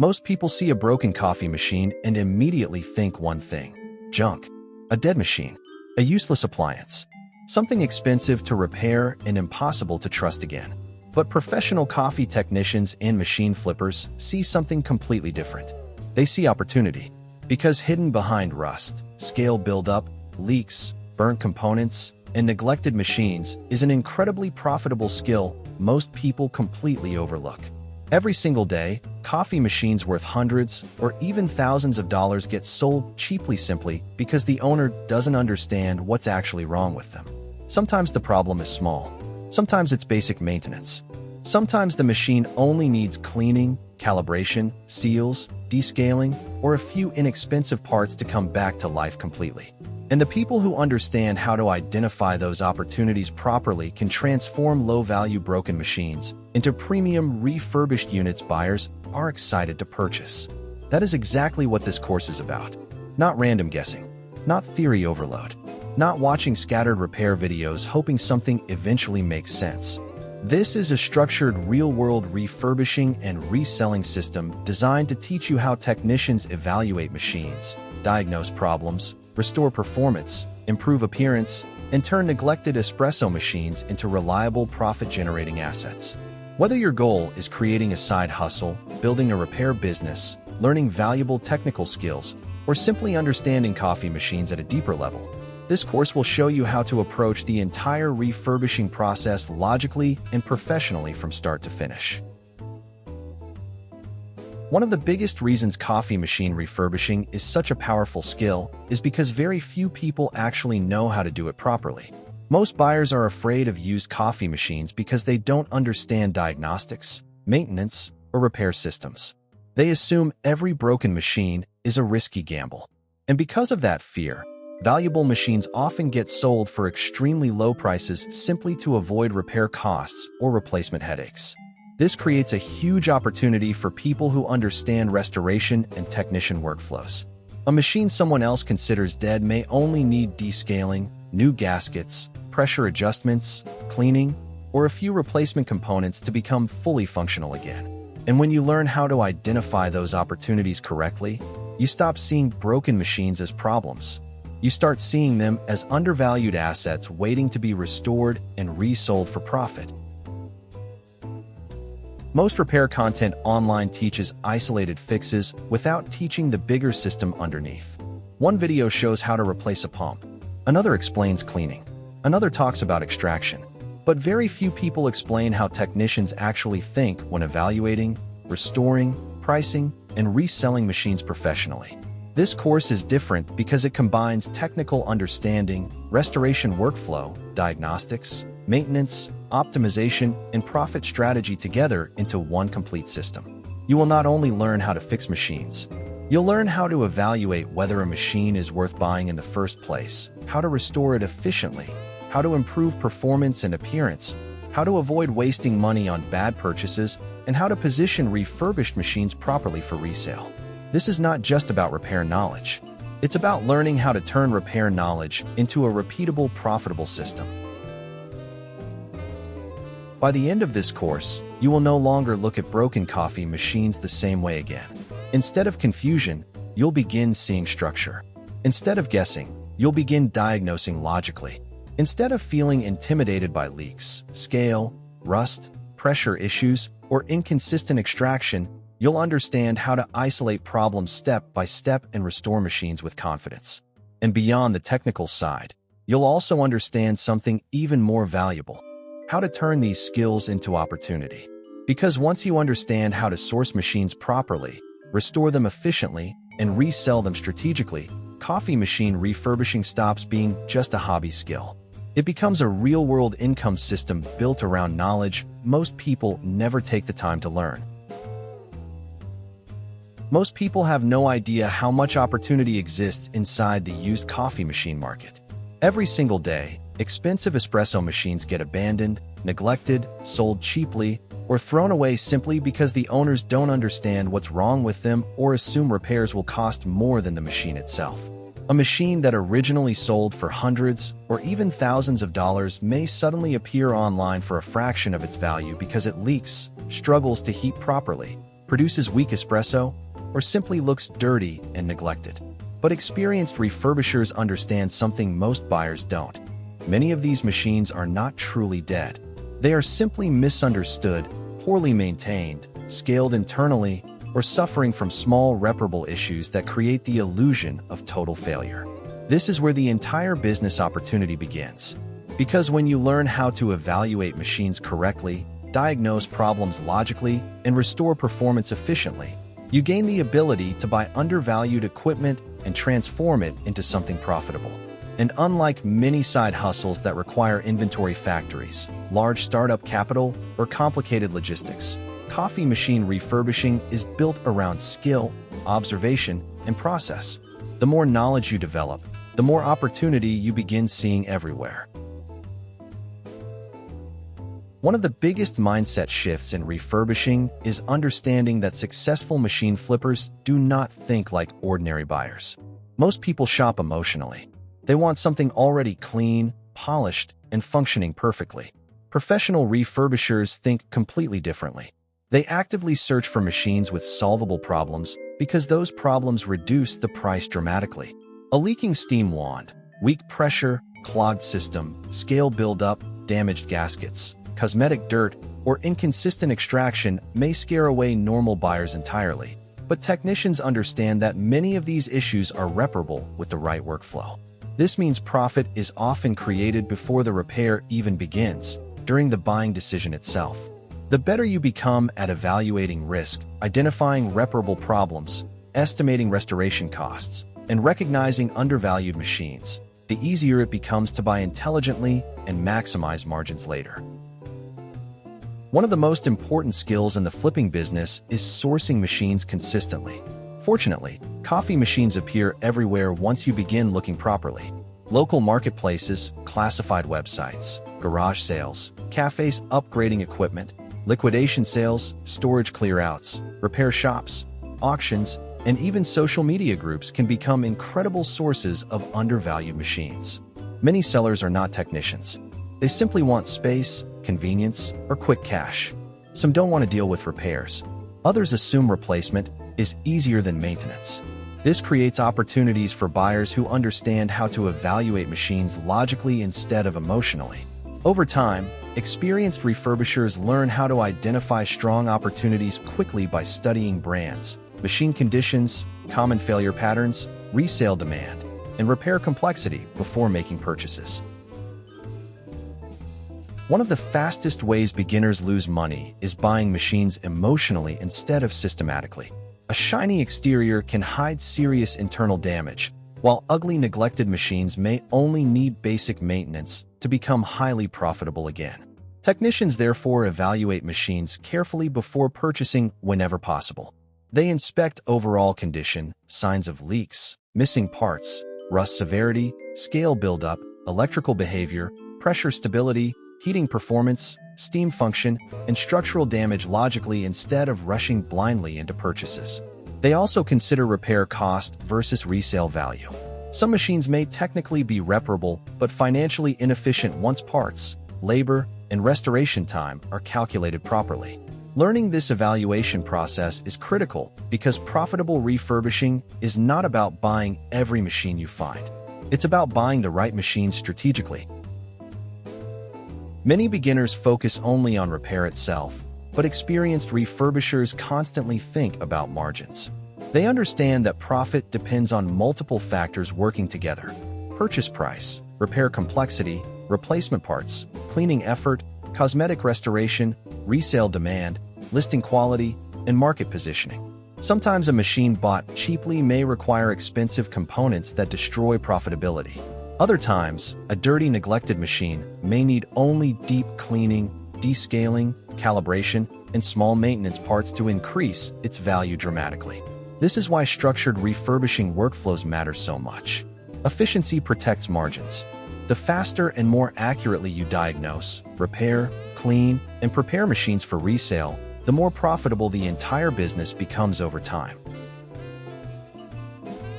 Most people see a broken coffee machine and immediately think one thing: junk, a dead machine, a useless appliance, something expensive to repair and impossible to trust again. But professional coffee technicians and machine flippers see something completely different. They see opportunity, because hidden behind rust, scale buildup, leaks, burnt components, and neglected machines is an incredibly profitable skill most people completely overlook. Every single day, coffee machines worth hundreds or even thousands of dollars get sold cheaply simply because the owner doesn't understand what's actually wrong with them. Sometimes the problem is small. Sometimes it's basic maintenance. Sometimes the machine only needs cleaning, calibration, seals, descaling, or a few inexpensive parts to come back to life completely. And the people who understand how to identify those opportunities properly can transform low-value broken machines into premium refurbished units buyers are excited to purchase. That is exactly what this course is about. Not random guessing, not theory overload, not watching scattered repair videos hoping something eventually makes sense. This is a structured real-world refurbishing and reselling system designed to teach you how technicians evaluate machines, diagnose problems, restore performance, improve appearance, and turn neglected espresso machines into reliable profit-generating assets. Whether your goal is creating a side hustle, building a repair business, learning valuable technical skills, or simply understanding coffee machines at a deeper level, this course will show you how to approach the entire refurbishing process logically and professionally from start to finish. One of the biggest reasons coffee machine refurbishing is such a powerful skill is because very few people actually know how to do it properly. Most buyers are afraid of used coffee machines because they don't understand diagnostics, maintenance, or repair systems. They assume every broken machine is a risky gamble. And because of that fear, valuable machines often get sold for extremely low prices simply to avoid repair costs or replacement headaches. This creates a huge opportunity for people who understand restoration and technician workflows. A machine someone else considers dead may only need descaling, new gaskets, pressure adjustments, cleaning, or a few replacement components to become fully functional again. And when you learn how to identify those opportunities correctly, you stop seeing broken machines as problems. You start seeing them as undervalued assets waiting to be restored and resold for profit. Most repair content online teaches isolated fixes without teaching the bigger system underneath. One video shows how to replace a pump. Another explains cleaning. Another talks about extraction. But very few people explain how technicians actually think when evaluating, restoring, pricing, and reselling machines professionally. This course is different because it combines technical understanding, restoration workflow, diagnostics, maintenance, optimization, and profit strategy together into one complete system. You will not only learn how to fix machines, you'll learn how to evaluate whether a machine is worth buying in the first place, how to restore it efficiently, how to improve performance and appearance, how to avoid wasting money on bad purchases, and how to position refurbished machines properly for resale. This is not just about repair knowledge. It's about learning how to turn repair knowledge into a repeatable, profitable system. By the end of this course, you will no longer look at broken coffee machines the same way again. Instead of confusion, you'll begin seeing structure. Instead of guessing, you'll begin diagnosing logically. Instead of feeling intimidated by leaks, scale, rust, pressure issues, or inconsistent extraction, you'll understand how to isolate problems step by step and restore machines with confidence. And beyond the technical side, you'll also understand something even more valuable: how to turn these skills into opportunity. Because once you understand how to source machines properly, restore them efficiently, and resell them strategically, coffee machine refurbishing stops being just a hobby skill. It becomes a real-world income system built around knowledge most people never take the time to learn. Most people have no idea how much opportunity exists inside the used coffee machine market. Every single day, expensive espresso machines get abandoned, neglected, sold cheaply, or thrown away simply because the owners don't understand what's wrong with them or assume repairs will cost more than the machine itself. A machine that originally sold for hundreds or even thousands of dollars may suddenly appear online for a fraction of its value because it leaks, struggles to heat properly, produces weak espresso, or simply looks dirty and neglected. But experienced refurbishers understand something most buyers don't. Many of these machines are not truly dead. They are simply misunderstood, poorly maintained, scaled internally, or suffering from small reparable issues that create the illusion of total failure. This is where the entire business opportunity begins. Because when you learn how to evaluate machines correctly, diagnose problems logically, and restore performance efficiently, you gain the ability to buy undervalued equipment and transform it into something profitable. And unlike many side hustles that require inventory factories, large startup capital, or complicated logistics, coffee machine refurbishing is built around skill, observation, and process. The more knowledge you develop, the more opportunity you begin seeing everywhere. One of the biggest mindset shifts in refurbishing is understanding that successful machine flippers do not think like ordinary buyers. Most people shop emotionally. They want something already clean, polished, and functioning perfectly. Professional refurbishers think completely differently. They actively search for machines with solvable problems because those problems reduce the price dramatically. A leaking steam wand, weak pressure, clogged system, scale buildup, damaged gaskets, cosmetic dirt, or inconsistent extraction may scare away normal buyers entirely, but technicians understand that many of these issues are reparable with the right workflow. This means profit is often created before the repair even begins, during the buying decision itself. The better you become at evaluating risk, identifying reparable problems, estimating restoration costs, and recognizing undervalued machines, the easier it becomes to buy intelligently and maximize margins later. One of the most important skills in the flipping business is sourcing machines consistently. Fortunately, coffee machines appear everywhere once you begin looking properly. Local marketplaces, classified websites, garage sales, cafes upgrading equipment, liquidation sales, storage clearouts, repair shops, auctions, and even social media groups can become incredible sources of undervalued machines. Many sellers are not technicians. They simply want space, convenience, or quick cash. Some don't want to deal with repairs. Others assume replacement is easier than maintenance. This creates opportunities for buyers who understand how to evaluate machines logically instead of emotionally. Over time, experienced refurbishers learn how to identify strong opportunities quickly by studying brands, machine conditions, common failure patterns, resale demand, and repair complexity before making purchases. One of the fastest ways beginners lose money is buying machines emotionally instead of systematically. A shiny exterior can hide serious internal damage, while ugly, neglected machines may only need basic maintenance to become highly profitable again. Technicians therefore evaluate machines carefully before purchasing whenever possible. They inspect overall condition, signs of leaks, missing parts, rust severity, scale buildup, electrical behavior, pressure stability, heating performance, steam function, and structural damage logically instead of rushing blindly into purchases. They also consider repair cost versus resale value. Some machines may technically be reparable but financially inefficient once parts, labor, and restoration time are calculated properly. Learning this evaluation process is critical because profitable refurbishing is not about buying every machine you find. It's about buying the right machine strategically. Many beginners focus only on repair itself, but experienced refurbishers constantly think about margins. They understand that profit depends on multiple factors working together: purchase price, repair complexity, replacement parts, cleaning effort, cosmetic restoration, resale demand, listing quality, and market positioning. Sometimes a machine bought cheaply may require expensive components that destroy profitability. Other times, a dirty, neglected machine may need only deep cleaning, descaling, calibration, and small maintenance parts to increase its value dramatically. This is why structured refurbishing workflows matter so much. Efficiency protects margins. The faster and more accurately you diagnose, repair, clean, and prepare machines for resale, the more profitable the entire business becomes over time.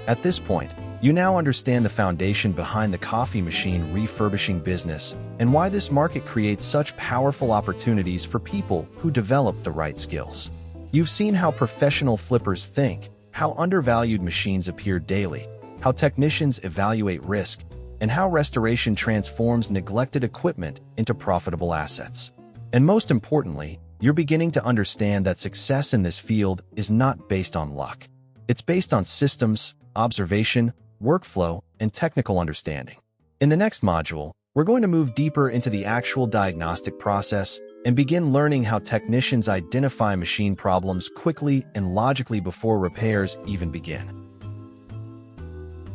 At this point, you now understand the foundation behind the coffee machine refurbishing business and why this market creates such powerful opportunities for people who develop the right skills. You've seen how professional flippers think, how undervalued machines appear daily, how technicians evaluate risk, and how restoration transforms neglected equipment into profitable assets. And most importantly, you're beginning to understand that success in this field is not based on luck. It's based on systems, observation, workflow, and technical understanding. In the next module, we're going to move deeper into the actual diagnostic process and begin learning how technicians identify machine problems quickly and logically before repairs even begin.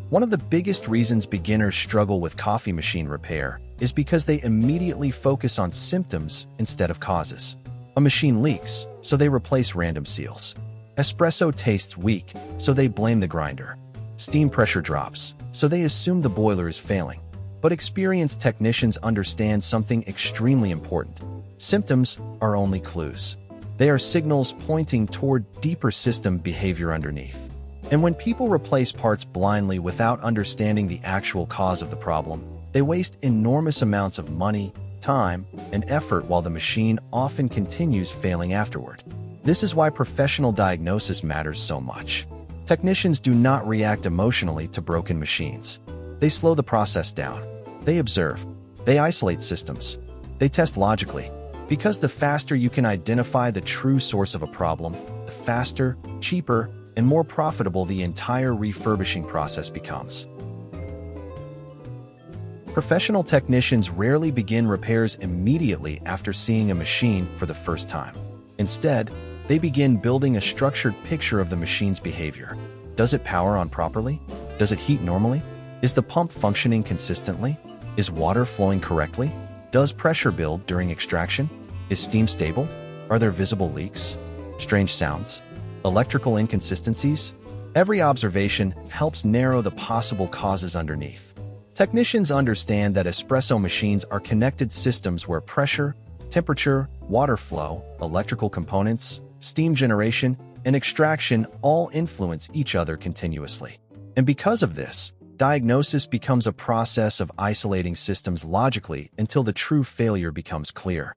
One of the biggest reasons beginners struggle with coffee machine repair is because they immediately focus on symptoms instead of causes. A machine leaks, so they replace random seals. Espresso tastes weak, so they blame the grinder. Steam pressure drops, so they assume the boiler is failing. But experienced technicians understand something extremely important. Symptoms are only clues. They are signals pointing toward deeper system behavior underneath. And when people replace parts blindly without understanding the actual cause of the problem, they waste enormous amounts of money, time, and effort while the machine often continues failing afterward. This is why professional diagnosis matters so much. Technicians do not react emotionally to broken machines. They slow the process down. They observe. They isolate systems. They test logically. Because the faster you can identify the true source of a problem, the faster, cheaper, and more profitable the entire refurbishing process becomes. Professional technicians rarely begin repairs immediately after seeing a machine for the first time. Instead, they begin building a structured picture of the machine's behavior. Does it power on properly? Does it heat normally? Is the pump functioning consistently? Is water flowing correctly? Does pressure build during extraction? Is steam stable? Are there visible leaks? Strange sounds? Electrical inconsistencies? Every observation helps narrow the possible causes underneath. Technicians understand that espresso machines are connected systems where pressure, temperature, water flow, electrical components, steam generation, and extraction all influence each other continuously. And because of this, diagnosis becomes a process of isolating systems logically until the true failure becomes clear.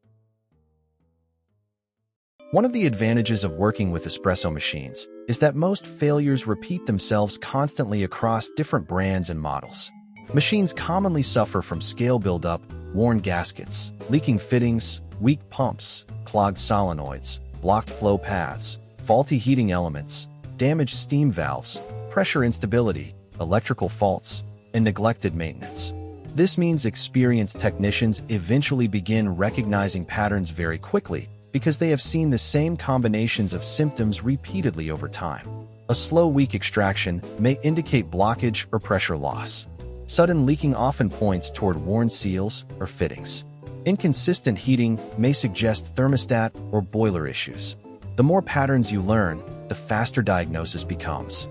One of the advantages of working with espresso machines is that most failures repeat themselves constantly across different brands and models. Machines commonly suffer from scale buildup, worn gaskets, leaking fittings, weak pumps, clogged solenoids, blocked flow paths, faulty heating elements, damaged steam valves, pressure instability, electrical faults, and neglected maintenance. This means experienced technicians eventually begin recognizing patterns very quickly because they have seen the same combinations of symptoms repeatedly over time. A slow, weak extraction may indicate blockage or pressure loss. Sudden leaking often points toward worn seals or fittings. Inconsistent heating may suggest thermostat or boiler issues. The more patterns you learn, the faster diagnosis becomes.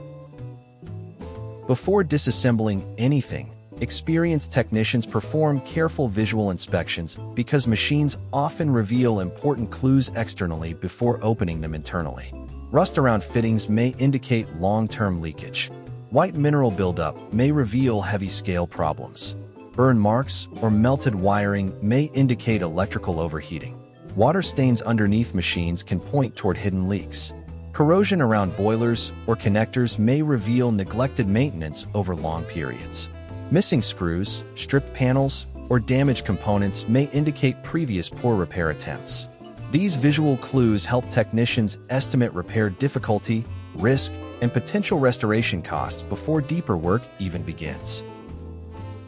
Before disassembling anything, experienced technicians perform careful visual inspections because machines often reveal important clues externally before opening them internally. Rust around fittings may indicate long-term leakage. White mineral buildup may reveal heavy-scale problems. Burn marks or melted wiring may indicate electrical overheating. Water stains underneath machines can point toward hidden leaks. Corrosion around boilers or connectors may reveal neglected maintenance over long periods. Missing screws, stripped panels, or damaged components may indicate previous poor repair attempts. These visual clues help technicians estimate repair difficulty, risk, and potential restoration costs before deeper work even begins.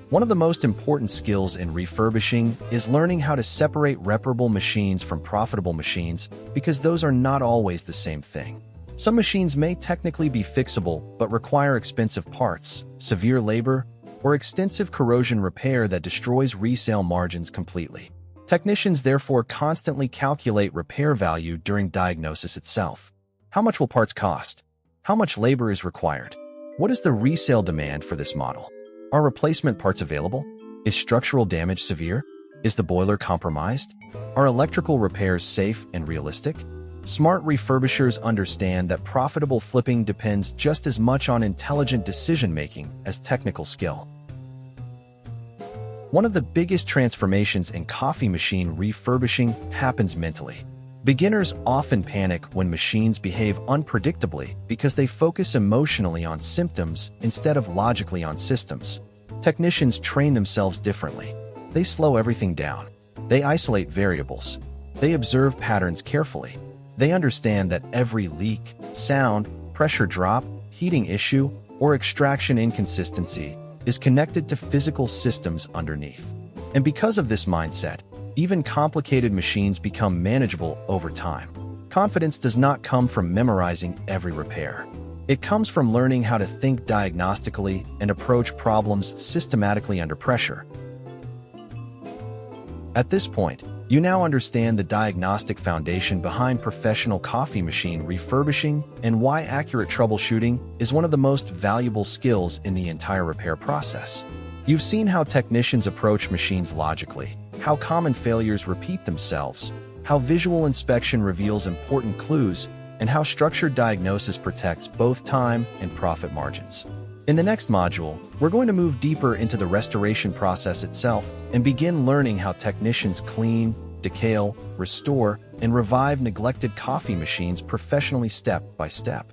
One of the most important skills in refurbishing is learning how to separate reparable machines from profitable machines because those are not always the same thing. Some machines may technically be fixable but require expensive parts, severe labor, or extensive corrosion repair that destroys resale margins completely. Technicians therefore constantly calculate repair value during diagnosis itself. How much will parts cost? How much labor is required? What is the resale demand for this model? Are replacement parts available? Is structural damage severe? Is the boiler compromised? Are electrical repairs safe and realistic? Smart refurbishers understand that profitable flipping depends just as much on intelligent decision-making as technical skill. One of the biggest transformations in coffee machine refurbishing happens mentally. Beginners often panic when machines behave unpredictably because they focus emotionally on symptoms instead of logically on systems. Technicians train themselves differently. They slow everything down. They isolate variables. They observe patterns carefully. They understand that every leak, sound, pressure drop, heating issue, or extraction inconsistency is connected to physical systems underneath. And because of this mindset, even complicated machines become manageable over time. Confidence does not come from memorizing every repair. It comes from learning how to think diagnostically and approach problems systematically under pressure. At this point, you now understand the diagnostic foundation behind professional coffee machine refurbishing and why accurate troubleshooting is one of the most valuable skills in the entire repair process. You've seen how technicians approach machines logically, how common failures repeat themselves, how visual inspection reveals important clues, and how structured diagnosis protects both time and profit margins. In the next module, we're going to move deeper into the restoration process itself and begin learning how technicians clean, decale, restore, and revive neglected coffee machines professionally step by step.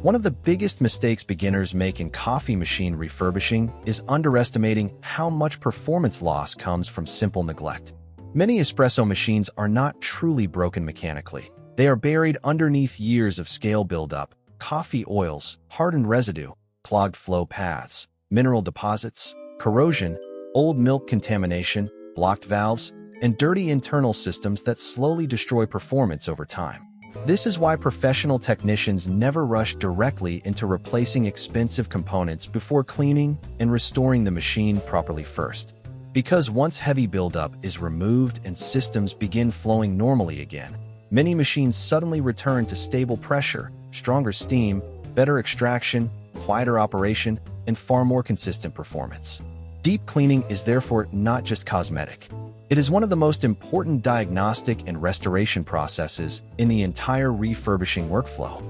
One of the biggest mistakes beginners make in coffee machine refurbishing is underestimating how much performance loss comes from simple neglect. Many espresso machines are not truly broken mechanically. They are buried underneath years of scale buildup, coffee oils, hardened residue, clogged flow paths, mineral deposits, corrosion, old milk contamination, blocked valves, and dirty internal systems that slowly destroy performance over time. This is why professional technicians never rush directly into replacing expensive components before cleaning and restoring the machine properly first. Because once heavy buildup is removed and systems begin flowing normally again, many machines suddenly return to stable pressure, stronger steam, better extraction, quieter operation, and far more consistent performance. Deep cleaning is therefore not just cosmetic. It is one of the most important diagnostic and restoration processes in the entire refurbishing workflow.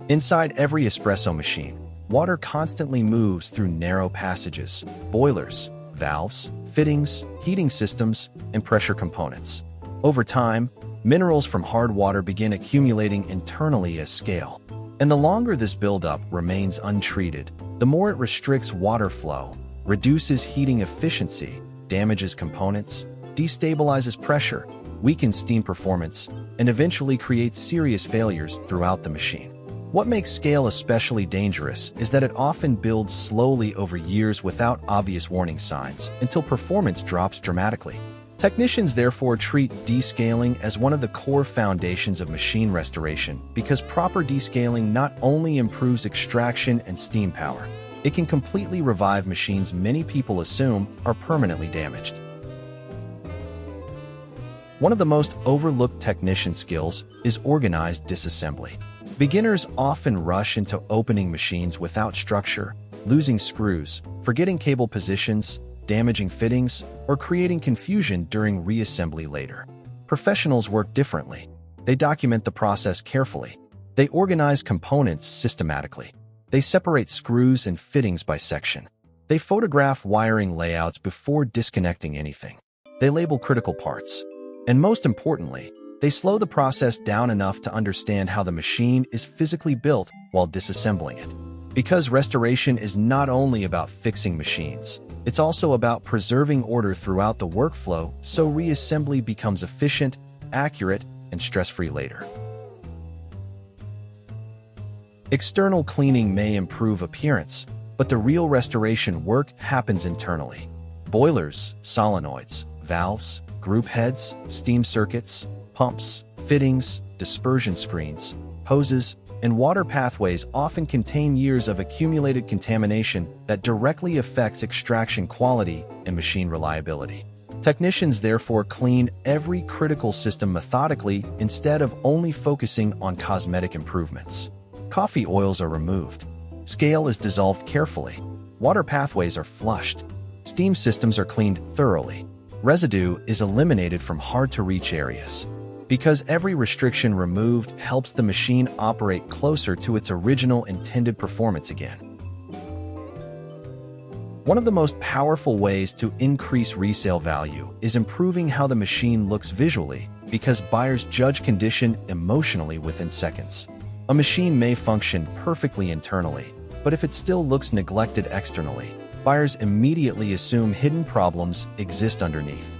Inside every espresso machine, water constantly moves through narrow passages, boilers, valves, fittings, heating systems, and pressure components. Over time, minerals from hard water begin accumulating internally as scale. And the longer this buildup remains untreated, the more it restricts water flow, reduces heating efficiency, damages components, destabilizes pressure, weakens steam performance, and eventually creates serious failures throughout the machine. What makes scale especially dangerous is that it often builds slowly over years without obvious warning signs until performance drops dramatically. Technicians therefore treat descaling as one of the core foundations of machine restoration because proper descaling not only improves extraction and steam power, it can completely revive machines many people assume are permanently damaged. One of the most overlooked technician skills is organized disassembly. Beginners often rush into opening machines without structure, losing screws, forgetting cable positions, damaging fittings, or creating confusion during reassembly later. Professionals work differently. They document the process carefully. They organize components systematically. They separate screws and fittings by section. They photograph wiring layouts before disconnecting anything. They label critical parts. And most importantly, they slow the process down enough to understand how the machine is physically built while disassembling it. Because restoration is not only about fixing machines, it's also about preserving order throughout the workflow so reassembly becomes efficient, accurate, and stress-free later. External cleaning may improve appearance, but the real restoration work happens internally. Boilers, solenoids, valves, group heads, steam circuits, pumps, fittings, dispersion screens, hoses, and water pathways often contain years of accumulated contamination that directly affects extraction quality and machine reliability. Technicians therefore clean every critical system methodically instead of only focusing on cosmetic improvements. Coffee oils are removed. Scale is dissolved carefully. Water pathways are flushed. Steam systems are cleaned thoroughly. Residue is eliminated from hard-to-reach areas. Because every restriction removed helps the machine operate closer to its original intended performance again. One of the most powerful ways to increase resale value is improving how the machine looks visually, because buyers judge condition emotionally within seconds. A machine may function perfectly internally, but if it still looks neglected externally, buyers immediately assume hidden problems exist underneath.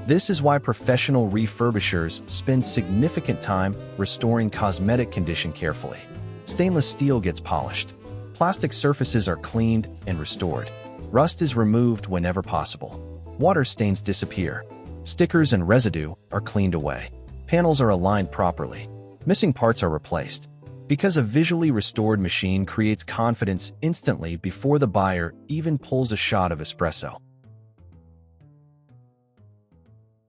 This is why professional refurbishers spend significant time restoring cosmetic condition carefully. Stainless steel gets polished. Plastic surfaces are cleaned and restored. Rust is removed whenever possible. Water stains disappear. Stickers and residue are cleaned away. Panels are aligned properly. Missing parts are replaced. Because a visually restored machine creates confidence instantly before the buyer even pulls a shot of espresso.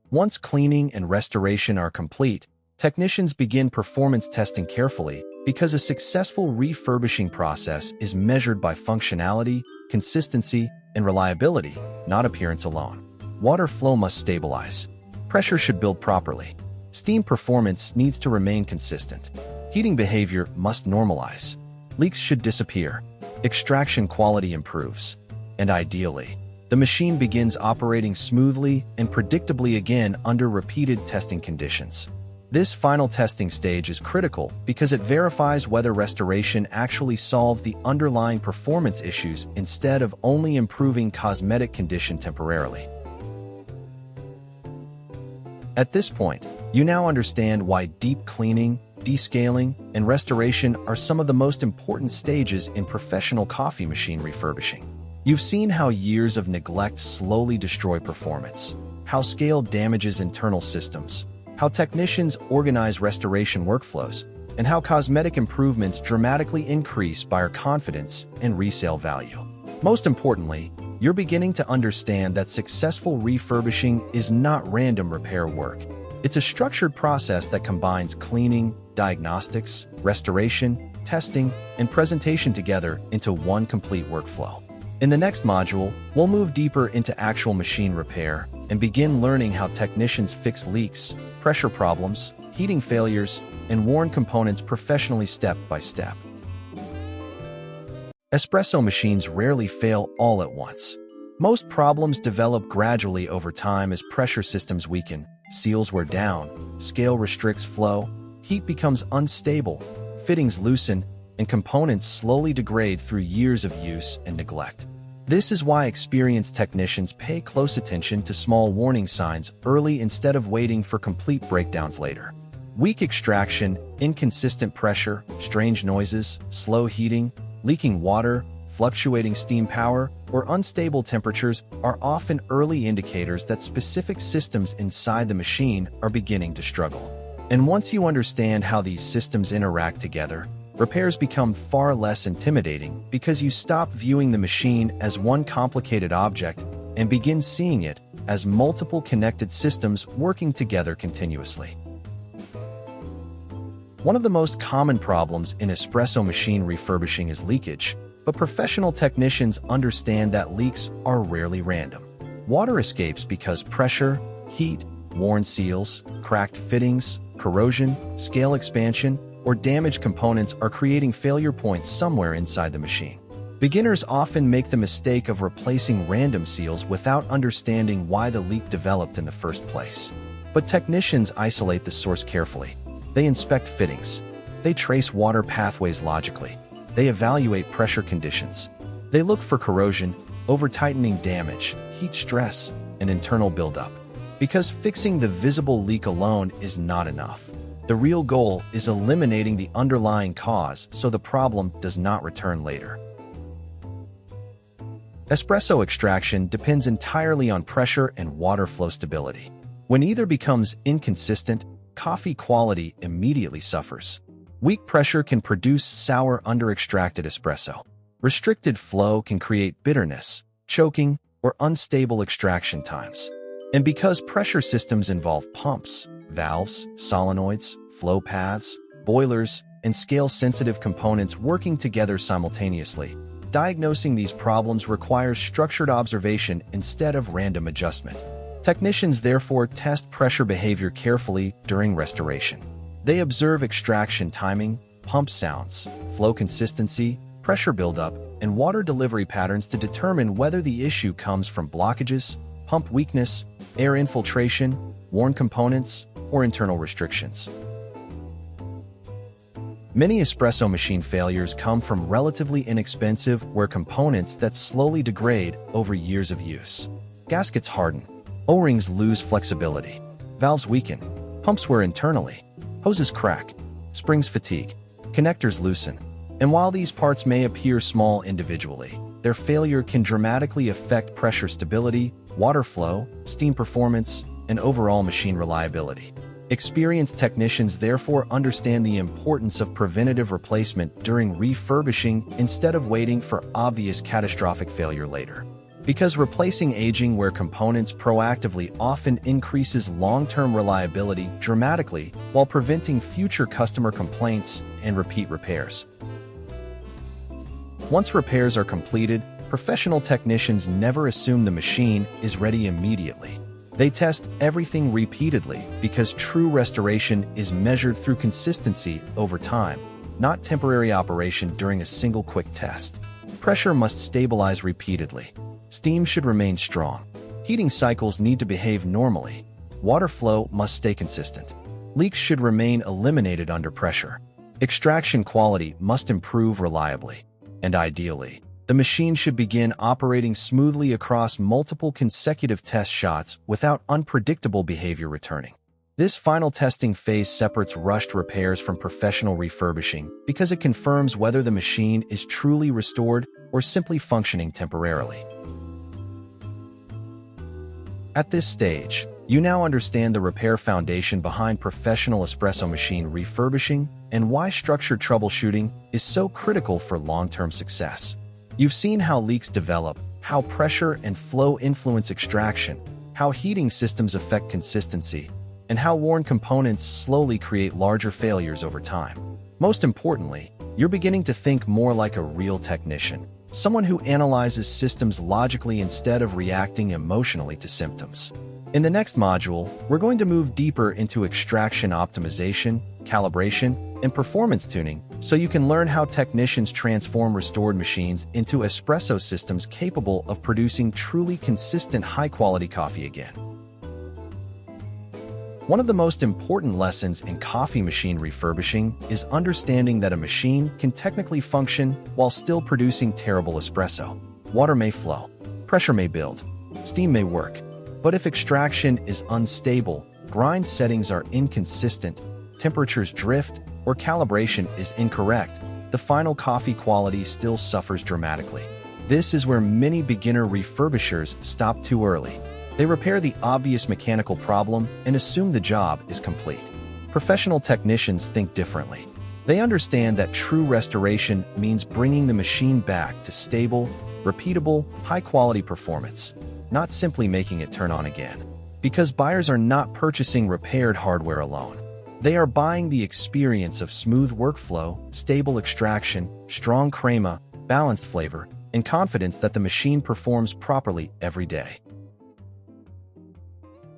Once cleaning and restoration are complete, technicians begin performance testing carefully because a successful refurbishing process is measured by functionality, consistency, and reliability, not appearance alone. Water flow must stabilize. Pressure should build properly. Steam performance needs to remain consistent. Heating behavior must normalize. Leaks should disappear. Extraction quality improves. And ideally, the machine begins operating smoothly and predictably again under repeated testing conditions. This final testing stage is critical because it verifies whether restoration actually solved the underlying performance issues instead of only improving cosmetic condition temporarily. At this point, you now understand why deep cleaning, descaling, and restoration are some of the most important stages in professional coffee machine refurbishing. You've seen how years of neglect slowly destroy performance, how scale damages internal systems, how technicians organize restoration workflows, and how cosmetic improvements dramatically increase buyer confidence and resale value. Most importantly, you're beginning to understand that successful refurbishing is not random repair work. It's a structured process that combines cleaning, diagnostics, restoration, testing, and presentation together into one complete workflow. In the next module, we'll move deeper into actual machine repair and begin learning how technicians fix leaks, pressure problems, heating failures, and worn components professionally step by step. Espresso machines rarely fail all at once. Most problems develop gradually over time as pressure systems weaken, seals wear down, scale restricts flow, heat becomes unstable, fittings loosen, and components slowly degrade through years of use and neglect. This is why experienced technicians pay close attention to small warning signs early instead of waiting for complete breakdowns later. Weak extraction, inconsistent pressure, strange noises, slow heating, leaking water, fluctuating steam power, or unstable temperatures are often early indicators that specific systems inside the machine are beginning to struggle. And once you understand how these systems interact together, repairs become far less intimidating because you stop viewing the machine as one complicated object and begin seeing it as multiple connected systems working together continuously. One of the most common problems in espresso machine refurbishing is leakage, but professional technicians understand that leaks are rarely random. Water escapes because pressure, heat, worn seals, cracked fittings, corrosion, scale expansion, or damaged components are creating failure points somewhere inside the machine. Beginners often make the mistake of replacing random seals without understanding why the leak developed in the first place. But technicians isolate the source carefully. They inspect fittings. They trace water pathways logically. They evaluate pressure conditions. They look for corrosion, over-tightening damage, heat stress, and internal buildup. Because fixing the visible leak alone is not enough. The real goal is eliminating the underlying cause so the problem does not return later. Espresso extraction depends entirely on pressure and water flow stability. When either becomes inconsistent, coffee quality immediately suffers. Weak pressure can produce sour under-extracted espresso. Restricted flow can create bitterness, choking, or unstable extraction times. And because pressure systems involve pumps, valves, solenoids, flow paths, boilers, and scale-sensitive components working together simultaneously, diagnosing these problems requires structured observation instead of random adjustment. Technicians therefore test pressure behavior carefully during restoration. They observe extraction timing, pump sounds, flow consistency, pressure buildup, and water delivery patterns to determine whether the issue comes from blockages, pump weakness, air infiltration, worn components, or internal restrictions. Many espresso machine failures come from relatively inexpensive wear components that slowly degrade over years of use. Gaskets harden, O-rings lose flexibility, valves weaken, pumps wear internally, hoses crack, springs fatigue, connectors loosen. And while these parts may appear small individually, their failure can dramatically affect pressure stability, water flow, steam performance, and overall machine reliability. Experienced technicians therefore understand the importance of preventative replacement during refurbishing instead of waiting for obvious catastrophic failure later. Because replacing aging wear components proactively often increases long-term reliability dramatically while preventing future customer complaints and repeat repairs. Once repairs are completed, professional technicians never assume the machine is ready immediately. They test everything repeatedly because true restoration is measured through consistency over time, not temporary operation during a single quick test. Pressure must stabilize repeatedly. Steam should remain strong. Heating cycles need to behave normally. Water flow must stay consistent. Leaks should remain eliminated under pressure. Extraction quality must improve reliably. And ideally, the machine should begin operating smoothly across multiple consecutive test shots without unpredictable behavior returning. This final testing phase separates rushed repairs from professional refurbishing because it confirms whether the machine is truly restored or simply functioning temporarily. At this stage, you now understand the repair foundation behind professional espresso machine refurbishing and why structured troubleshooting is so critical for long-term success. You've seen how leaks develop, how pressure and flow influence extraction, how heating systems affect consistency, and how worn components slowly create larger failures over time. Most importantly, you're beginning to think more like a real technician, someone who analyzes systems logically instead of reacting emotionally to symptoms. In the next module, we're going to move deeper into extraction optimization, calibration, and performance tuning so you can learn how technicians transform restored machines into espresso systems capable of producing truly consistent high-quality coffee again. One of the most important lessons in coffee machine refurbishing is understanding that a machine can technically function while still producing terrible espresso. Water may flow, pressure may build, steam may work, but if extraction is unstable, grind settings are inconsistent, temperatures drift, or calibration is incorrect, the final coffee quality still suffers dramatically. This is where many beginner refurbishers stop too early. They repair the obvious mechanical problem and assume the job is complete. Professional technicians think differently. They understand that true restoration means bringing the machine back to stable, repeatable, high-quality performance, not simply making it turn on again. Because buyers are not purchasing repaired hardware alone. They are buying the experience of smooth workflow, stable extraction, strong crema, balanced flavor, and confidence that the machine performs properly every day.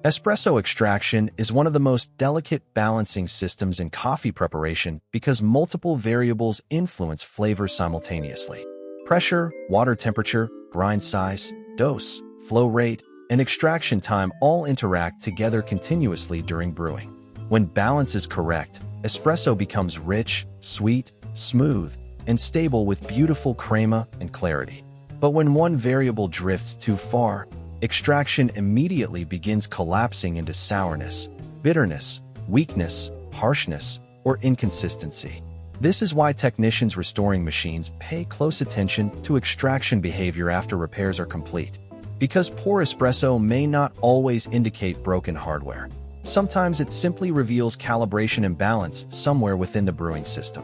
Espresso extraction is one of the most delicate balancing systems in coffee preparation because multiple variables influence flavor simultaneously. Pressure, water temperature, grind size, dose, flow rate, and extraction time all interact together continuously during brewing. When balance is correct, espresso becomes rich, sweet, smooth, and stable with beautiful crema and clarity. But when one variable drifts too far, extraction immediately begins collapsing into sourness, bitterness, weakness, harshness, or inconsistency. This is why technicians restoring machines pay close attention to extraction behavior after repairs are complete. Because poor espresso may not always indicate broken hardware. Sometimes it simply reveals calibration imbalance somewhere within the brewing system.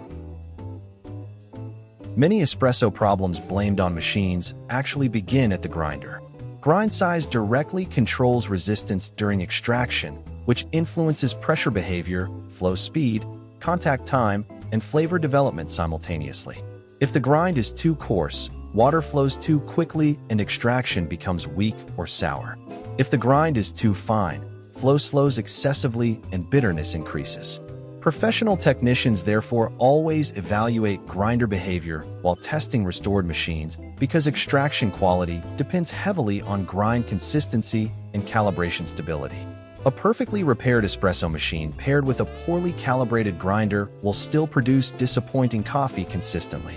Many espresso problems blamed on machines actually begin at the grinder. Grind size directly controls resistance during extraction, which influences pressure behavior, flow speed, contact time, and flavor development simultaneously. If the grind is too coarse, water flows too quickly and extraction becomes weak or sour. If the grind is too fine, flow slows excessively and bitterness increases. Professional technicians therefore always evaluate grinder behavior while testing restored machines because extraction quality depends heavily on grind consistency and calibration stability. A perfectly repaired espresso machine paired with a poorly calibrated grinder will still produce disappointing coffee consistently.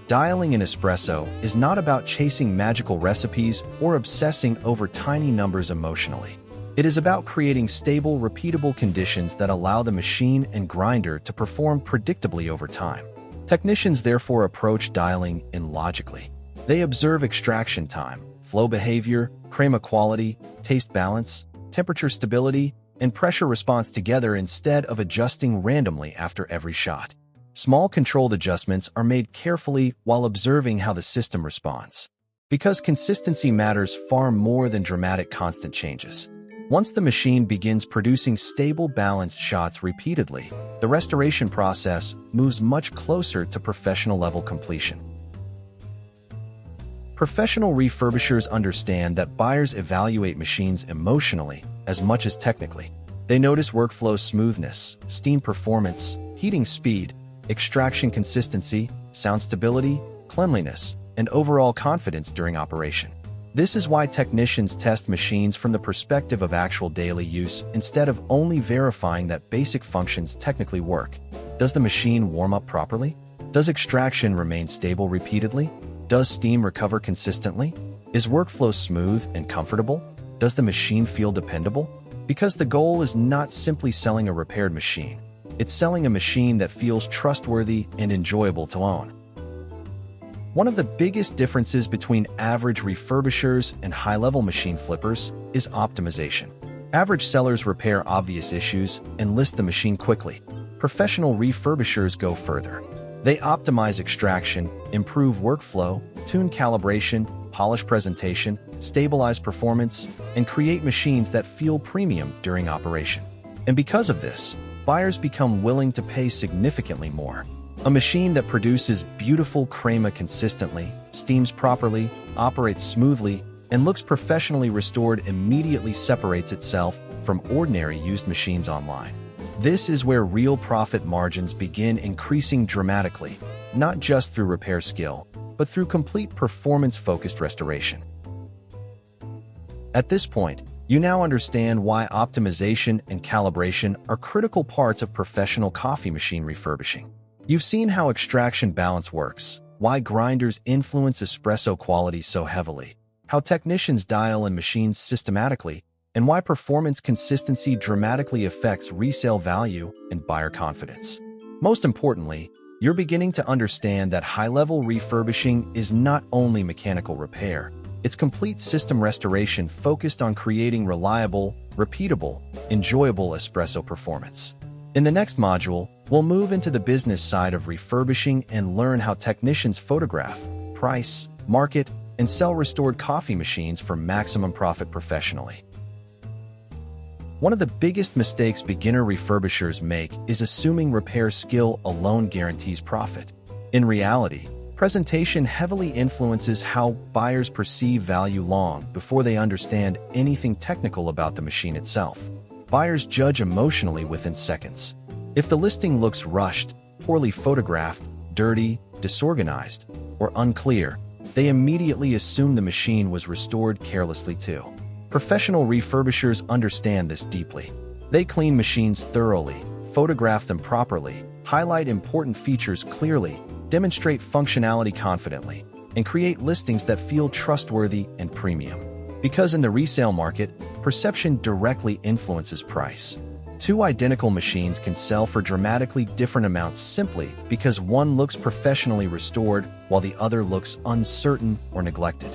Dialing an espresso is not about chasing magical recipes or obsessing over tiny numbers emotionally. It is about creating stable, repeatable conditions that allow the machine and grinder to perform predictably over time. Technicians therefore approach dialing in logically. They observe extraction time, flow behavior, crema quality, taste balance, temperature stability, and pressure response together instead of adjusting randomly after every shot. Small controlled adjustments are made carefully while observing how the system responds. Because consistency matters far more than dramatic constant changes. Once the machine begins producing stable, balanced shots repeatedly, the restoration process moves much closer to professional-level completion. Professional refurbishers understand that buyers evaluate machines emotionally as much as technically. They notice workflow smoothness, steam performance, heating speed, extraction consistency, sound stability, cleanliness, and overall confidence during operation. This is why technicians test machines from the perspective of actual daily use instead of only verifying that basic functions technically work. Does the machine warm up properly? Does extraction remain stable repeatedly? Does steam recover consistently? Is workflow smooth and comfortable? Does the machine feel dependable? Because the goal is not simply selling a repaired machine. It's selling a machine that feels trustworthy and enjoyable to own. One of the biggest differences between average refurbishers and high-level machine flippers is optimization. Average sellers repair obvious issues and list the machine quickly. Professional refurbishers go further. They optimize extraction, improve workflow, tune calibration, polish presentation, stabilize performance, and create machines that feel premium during operation. And because of this, buyers become willing to pay significantly more. A machine that produces beautiful crema consistently, steams properly, operates smoothly, and looks professionally restored immediately separates itself from ordinary used machines online. This is where real profit margins begin increasing dramatically, not just through repair skill, but through complete performance-focused restoration. At this point, you now understand why optimization and calibration are critical parts of professional coffee machine refurbishing. You've seen how extraction balance works, why grinders influence espresso quality so heavily, how technicians dial in machines systematically, and why performance consistency dramatically affects resale value and buyer confidence. Most importantly, you're beginning to understand that high-level refurbishing is not only mechanical repair, it's complete system restoration focused on creating reliable, repeatable, enjoyable espresso performance. In the next module, we'll move into the business side of refurbishing and learn how technicians photograph, price, market, and sell restored coffee machines for maximum profit professionally. One of the biggest mistakes beginner refurbishers make is assuming repair skill alone guarantees profit. In reality, presentation heavily influences how buyers perceive value long before they understand anything technical about the machine itself. Buyers judge emotionally within seconds. If the listing looks rushed, poorly photographed, dirty, disorganized, or unclear, they immediately assume the machine was restored carelessly too. Professional refurbishers understand this deeply. They clean machines thoroughly, photograph them properly, highlight important features clearly, demonstrate functionality confidently, and create listings that feel trustworthy and premium. Because in the resale market, perception directly influences price. Two identical machines can sell for dramatically different amounts simply because one looks professionally restored while the other looks uncertain or neglected.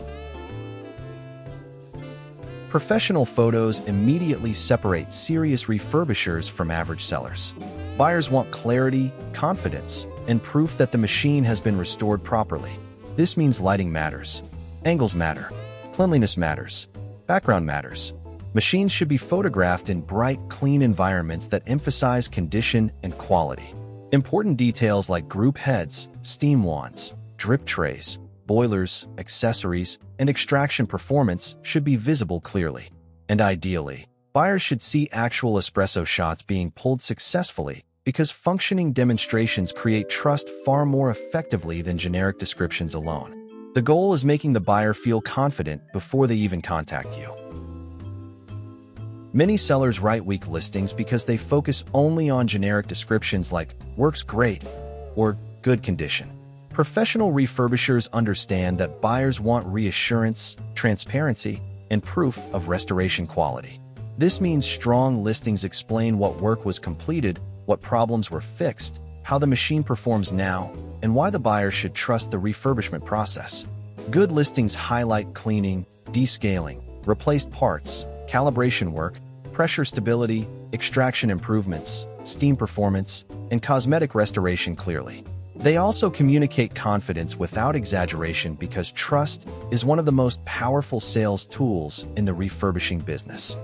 Professional photos immediately separate serious refurbishers from average sellers. Buyers want clarity, confidence, and proof that the machine has been restored properly. This means lighting matters, angles matter, cleanliness matters, background matters. Machines should be photographed in bright, clean environments that emphasize condition and quality. Important details like group heads, steam wands, drip trays, boilers, accessories, and extraction performance should be visible clearly. And ideally, Buyers should see actual espresso shots being pulled successfully because functioning demonstrations create trust far more effectively than generic descriptions alone. The goal is making the buyer feel confident before they even contact you. Many sellers write weak listings because they focus only on generic descriptions like "works great" or "good condition." Professional refurbishers understand that buyers want reassurance, transparency, and proof of restoration quality. This means strong listings explain what work was completed, what problems were fixed, how the machine performs now, and why the buyer should trust the refurbishment process. Good listings highlight cleaning, descaling, replaced parts, calibration work, pressure stability, extraction improvements, steam performance, and cosmetic restoration clearly. They also communicate confidence without exaggeration because trust is one of the most powerful sales tools in the refurbishing business.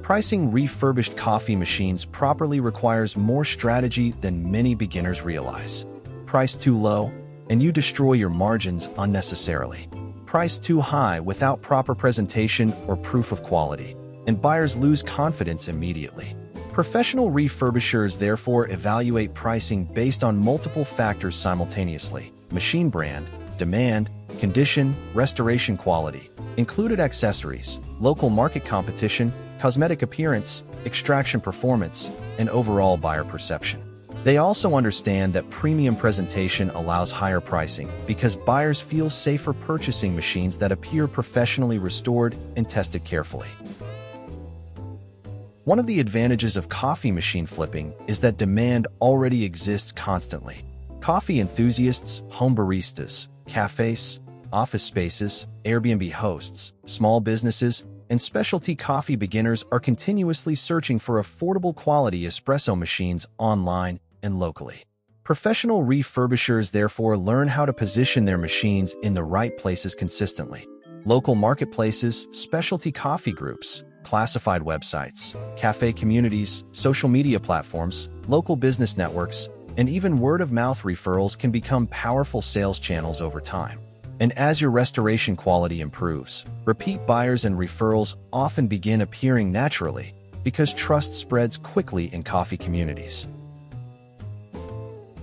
Pricing refurbished coffee machines properly requires more strategy than many beginners realize. Price too low, and you destroy your margins unnecessarily. Price too high without proper presentation or proof of quality, and buyers lose confidence immediately. Professional refurbishers therefore evaluate pricing based on multiple factors simultaneously: machine brand, demand, condition, restoration quality, included accessories, local market competition, cosmetic appearance, extraction performance, and overall buyer perception. They also understand that premium presentation allows higher pricing because buyers feel safer purchasing machines that appear professionally restored and tested carefully. One of the advantages of coffee machine flipping is that demand already exists constantly. Coffee enthusiasts, home baristas, cafes, office spaces, Airbnb hosts, small businesses, and specialty coffee beginners are continuously searching for affordable quality espresso machines online and locally. Professional refurbishers therefore learn how to position their machines in the right places consistently. Local marketplaces, specialty coffee groups, classified websites, cafe communities, social media platforms, local business networks, and even word-of-mouth referrals can become powerful sales channels over time. And as your restoration quality improves, repeat buyers and referrals often begin appearing naturally because trust spreads quickly in coffee communities.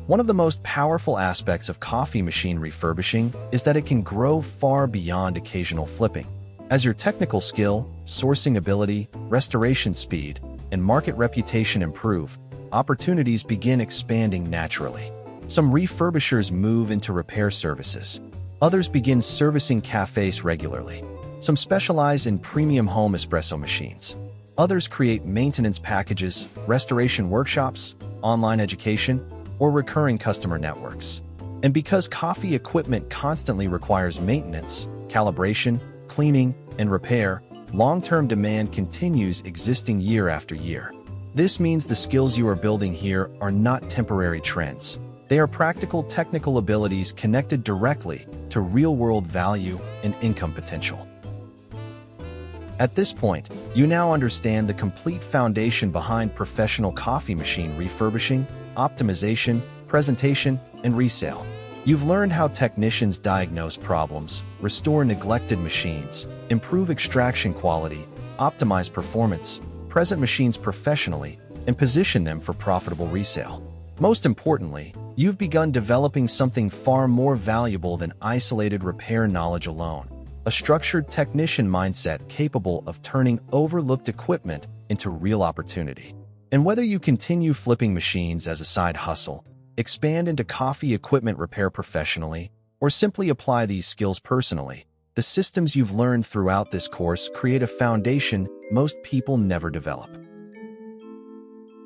One of the most powerful aspects of coffee machine refurbishing is that it can grow far beyond occasional flipping. As your technical skill, sourcing ability, restoration speed, and market reputation improve, opportunities begin expanding naturally. Some refurbishers move into repair services. Others begin servicing cafes regularly. Some specialize in premium home espresso machines. Others create maintenance packages, restoration workshops, online education, or recurring customer networks. And because coffee equipment constantly requires maintenance, calibration, cleaning, and repair, long-term demand continues existing year after year. This means the skills you are building here are not temporary trends. They are practical technical abilities connected directly to real-world value and income potential. At this point, you now understand the complete foundation behind professional coffee machine refurbishing, optimization, presentation, and resale. You've learned how technicians diagnose problems, restore neglected machines, improve extraction quality, optimize performance, present machines professionally, and position them for profitable resale. Most importantly, you've begun developing something far more valuable than isolated repair knowledge alone: a structured technician mindset capable of turning overlooked equipment into real opportunity. And whether you continue flipping machines as a side hustle, expand into coffee equipment repair professionally, or simply apply these skills personally, the systems you've learned throughout this course create a foundation most people never develop.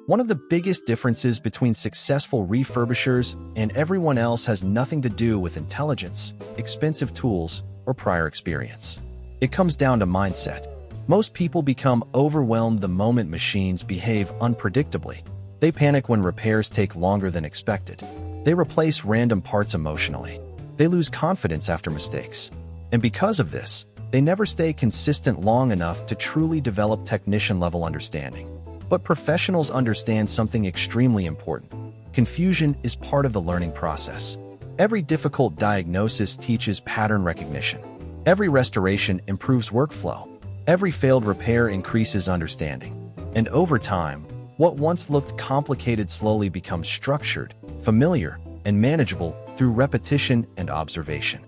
One of the biggest differences between successful refurbishers and everyone else has nothing to do with intelligence, expensive tools, or prior experience. It comes down to mindset. Most people become overwhelmed the moment machines behave unpredictably. They panic when repairs take longer than expected. They replace random parts emotionally. They lose confidence after mistakes. And because of this, they never stay consistent long enough to truly develop technician-level understanding. But professionals understand something extremely important. Confusion is part of the learning process. Every difficult diagnosis teaches pattern recognition. Every restoration improves workflow. Every failed repair increases understanding. And over time, what once looked complicated slowly becomes structured, familiar, and manageable through repetition and observation.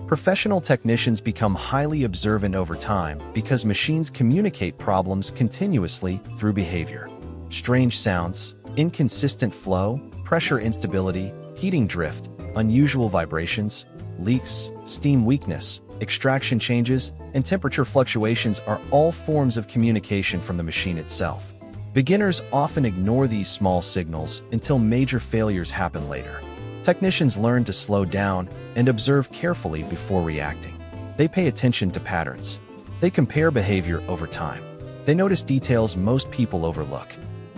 Professional technicians become highly observant over time because machines communicate problems continuously through behavior. Strange sounds, inconsistent flow, pressure instability, heating drift, unusual vibrations, leaks, steam weakness, extraction changes, and temperature fluctuations are all forms of communication from the machine itself. Beginners often ignore these small signals until major failures happen later. Technicians learn to slow down and observe carefully before reacting. They pay attention to patterns. They compare behavior over time. They notice details most people overlook.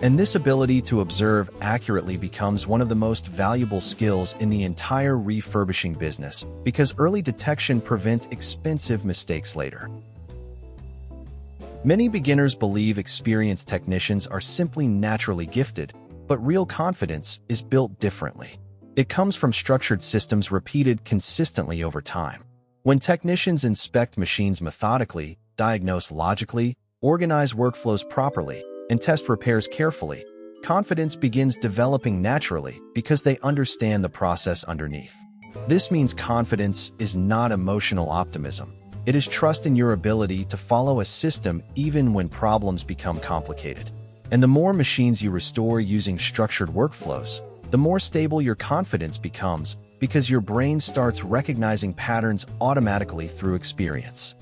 And this ability to observe accurately becomes one of the most valuable skills in the entire refurbishing business because early detection prevents expensive mistakes later. Many beginners believe experienced technicians are simply naturally gifted, but real confidence is built differently. It comes from structured systems repeated consistently over time. When technicians inspect machines methodically, diagnose logically, organize workflows properly, and test repairs carefully, confidence begins developing naturally because they understand the process underneath. This means confidence is not emotional optimism. It is trust in your ability to follow a system even when problems become complicated. And the more machines you restore using structured workflows, the more stable your confidence becomes because your brain starts recognizing patterns automatically through experience.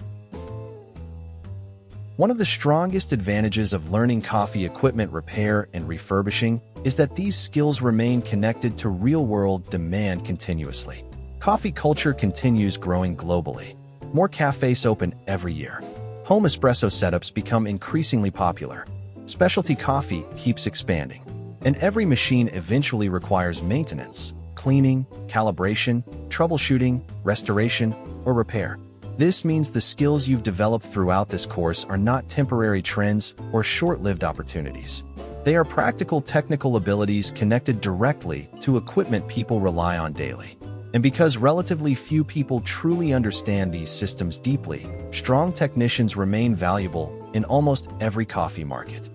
One of the strongest advantages of learning coffee equipment repair and refurbishing is that these skills remain connected to real-world demand continuously. Coffee culture continues growing globally. More cafes open every year. Home espresso setups become increasingly popular. Specialty coffee keeps expanding. And every machine eventually requires maintenance, cleaning, calibration, troubleshooting, restoration, or repair. This means the skills you've developed throughout this course are not temporary trends or short-lived opportunities. They are practical technical abilities connected directly to equipment people rely on daily. And because relatively few people truly understand these systems deeply, strong technicians remain valuable in almost every coffee market.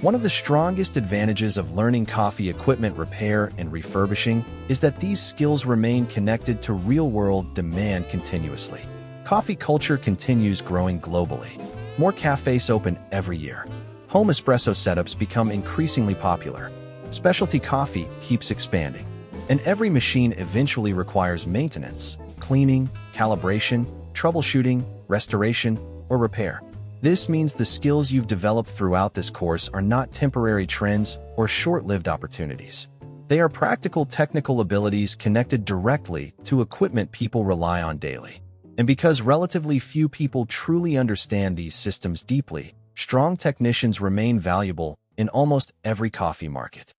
One of the strongest advantages of learning coffee equipment repair and refurbishing is that these skills remain connected to real-world demand continuously. Coffee culture continues growing globally. More cafes open every year. Home espresso setups become increasingly popular. Specialty coffee keeps expanding. And every machine eventually requires maintenance, cleaning, calibration, troubleshooting, restoration, or repair. This means the skills you've developed throughout this course are not temporary trends or short-lived opportunities. They are practical technical abilities connected directly to equipment people rely on daily. And because relatively few people truly understand these systems deeply, strong technicians remain valuable in almost every coffee market.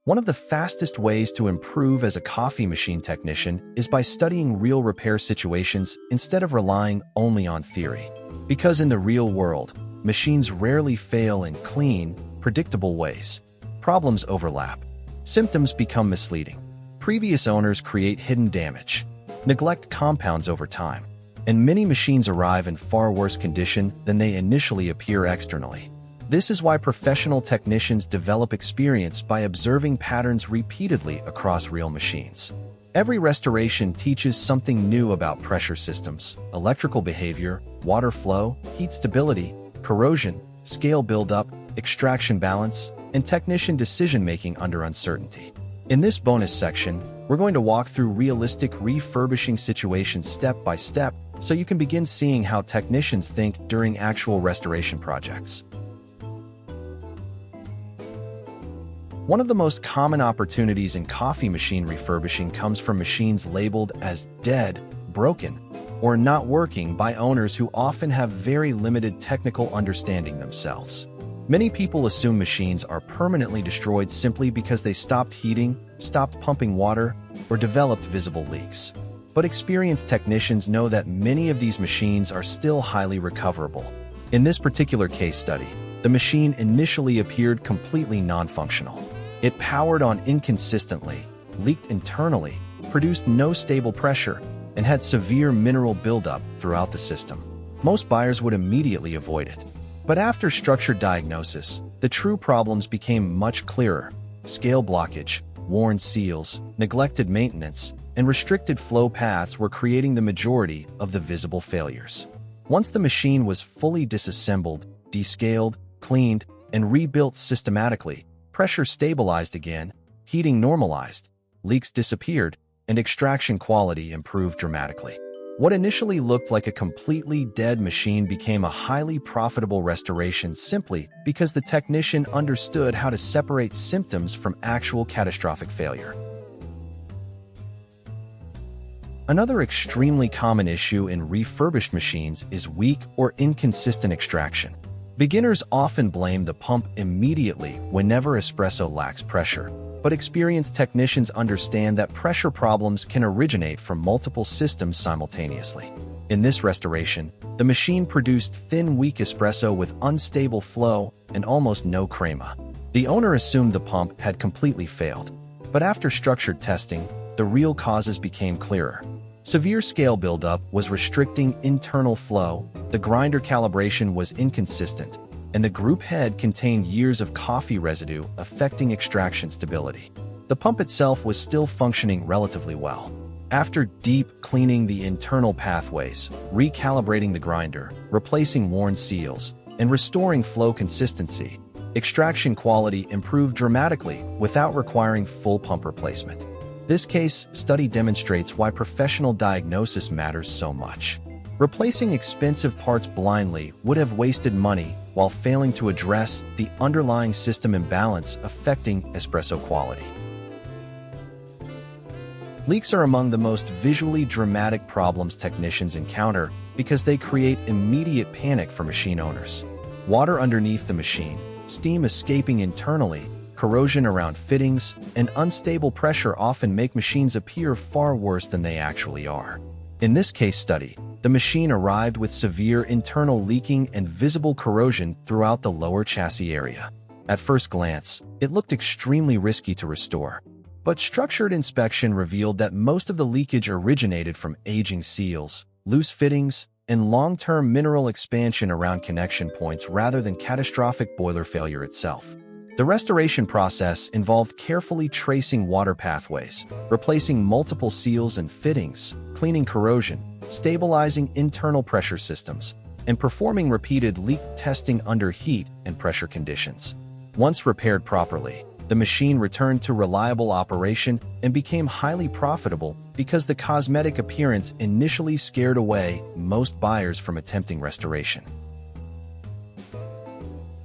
One of the fastest ways to improve as a coffee machine technician is by studying real repair situations instead of relying only on theory. Because in the real world, machines rarely fail in clean, predictable ways. Problems overlap. Symptoms become misleading. Previous owners create hidden damage. Neglect compounds over time. And many machines arrive in far worse condition than they initially appear externally. This is why professional technicians develop experience by observing patterns repeatedly across real machines. Every restoration teaches something new about pressure systems, electrical behavior, water flow, heat stability, corrosion, scale buildup, extraction balance, and technician decision-making under uncertainty. In this bonus section, we're going to walk through realistic refurbishing situations step by step so you can begin seeing how technicians think during actual restoration projects. One of the most common opportunities in coffee machine refurbishing comes from machines labeled as dead, broken, or not working by owners who often have very limited technical understanding themselves. Many people assume machines are permanently destroyed simply because they stopped heating, stopped pumping water, or developed visible leaks. But experienced technicians know that many of these machines are still highly recoverable. In this particular case study, the machine initially appeared completely non-functional. It powered on inconsistently, leaked internally, produced no stable pressure, and had severe mineral buildup throughout the system. Most buyers would immediately avoid it. But after structured diagnosis, the true problems became much clearer. Scale blockage, worn seals, neglected maintenance, and restricted flow paths were creating the majority of the visible failures. Once the machine was fully disassembled, descaled, cleaned, and rebuilt systematically, pressure stabilized again, heating normalized, leaks disappeared, and extraction quality improved dramatically. What initially looked like a completely dead machine became a highly profitable restoration simply because the technician understood how to separate symptoms from actual catastrophic failure. Another extremely common issue in refurbished machines is weak or inconsistent extraction. Beginners often blame the pump immediately whenever espresso lacks pressure, but experienced technicians understand that pressure problems can originate from multiple systems simultaneously. In this restoration, the machine produced thin, weak espresso with unstable flow and almost no crema. The owner assumed the pump had completely failed, but after structured testing, the real causes became clearer. Severe scale buildup was restricting internal flow, the grinder calibration was inconsistent, and the group head contained years of coffee residue affecting extraction stability. The pump itself was still functioning relatively well. After deep cleaning the internal pathways, recalibrating the grinder, replacing worn seals, and restoring flow consistency, extraction quality improved dramatically without requiring full pump replacement. This case study demonstrates why professional diagnosis matters so much. Replacing expensive parts blindly would have wasted money while failing to address the underlying system imbalance affecting espresso quality. Leaks are among the most visually dramatic problems technicians encounter because they create immediate panic for machine owners. Water underneath the machine, steam escaping internally, corrosion around fittings, and unstable pressure often make machines appear far worse than they actually are. In this case study, the machine arrived with severe internal leaking and visible corrosion throughout the lower chassis area. At first glance, it looked extremely risky to restore, but structured inspection revealed that most of the leakage originated from aging seals, loose fittings, and long-term mineral expansion around connection points rather than catastrophic boiler failure itself. The restoration process involved carefully tracing water pathways, replacing multiple seals and fittings, cleaning corrosion, stabilizing internal pressure systems, and performing repeated leak testing under heat and pressure conditions. Once repaired properly, the machine returned to reliable operation and became highly profitable because the cosmetic appearance initially scared away most buyers from attempting restoration.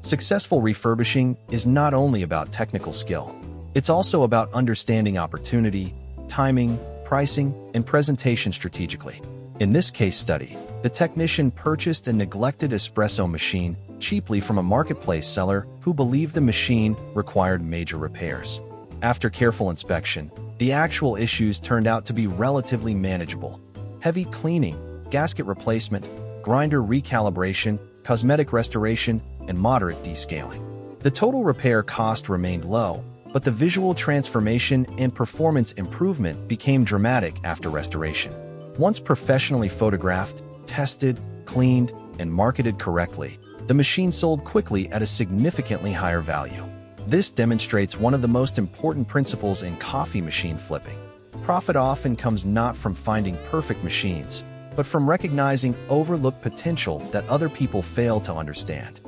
Successful refurbishing is not only about technical skill. It's also about understanding opportunity, timing, pricing, and presentation strategically. In this case study, the technician purchased a neglected espresso machine cheaply from a marketplace seller who believed the machine required major repairs. After careful inspection, the actual issues turned out to be relatively manageable. Heavy cleaning, gasket replacement, grinder recalibration, cosmetic restoration, and moderate descaling. The total repair cost remained low, but the visual transformation and performance improvement became dramatic after restoration. Once professionally photographed, tested, cleaned, and marketed correctly, the machine sold quickly at a significantly higher value. This demonstrates one of the most important principles in coffee machine flipping. Profit often comes not from finding perfect machines, but from recognizing overlooked potential that other people fail to understand.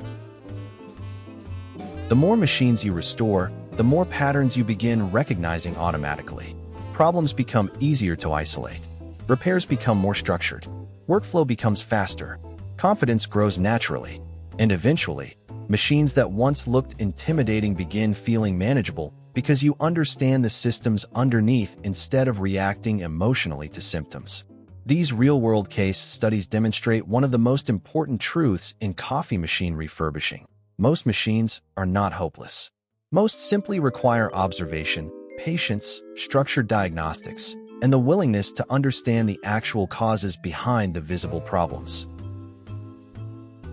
The more machines you restore, the more patterns you begin recognizing automatically. Problems become easier to isolate. Repairs become more structured. Workflow becomes faster. Confidence grows naturally. And eventually, machines that once looked intimidating begin feeling manageable because you understand the systems underneath instead of reacting emotionally to symptoms. These real-world case studies demonstrate one of the most important truths in coffee machine refurbishing. Most machines are not hopeless. Most simply require observation, patience, structured diagnostics, and the willingness to understand the actual causes behind the visible problems.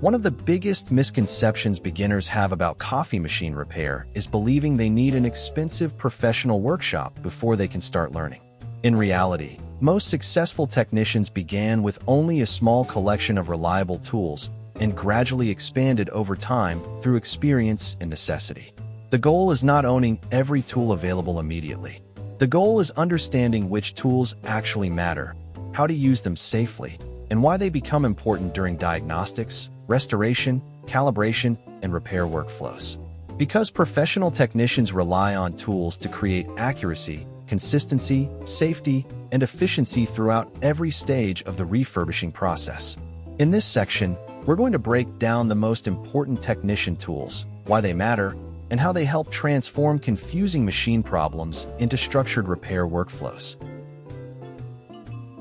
One of the biggest misconceptions beginners have about coffee machine repair is believing they need an expensive professional workshop before they can start learning. In reality, most successful technicians began with only a small collection of reliable tools and gradually expanded over time through experience and necessity. The goal is not owning every tool available immediately. The goal is understanding which tools actually matter, how to use them safely, and why they become important during diagnostics, restoration, calibration, and repair workflows. Because professional technicians rely on tools to create accuracy, consistency, safety, and efficiency throughout every stage of the refurbishing process. In this section, we're going to break down the most important technician tools, why they matter, and how they help transform confusing machine problems into structured repair workflows.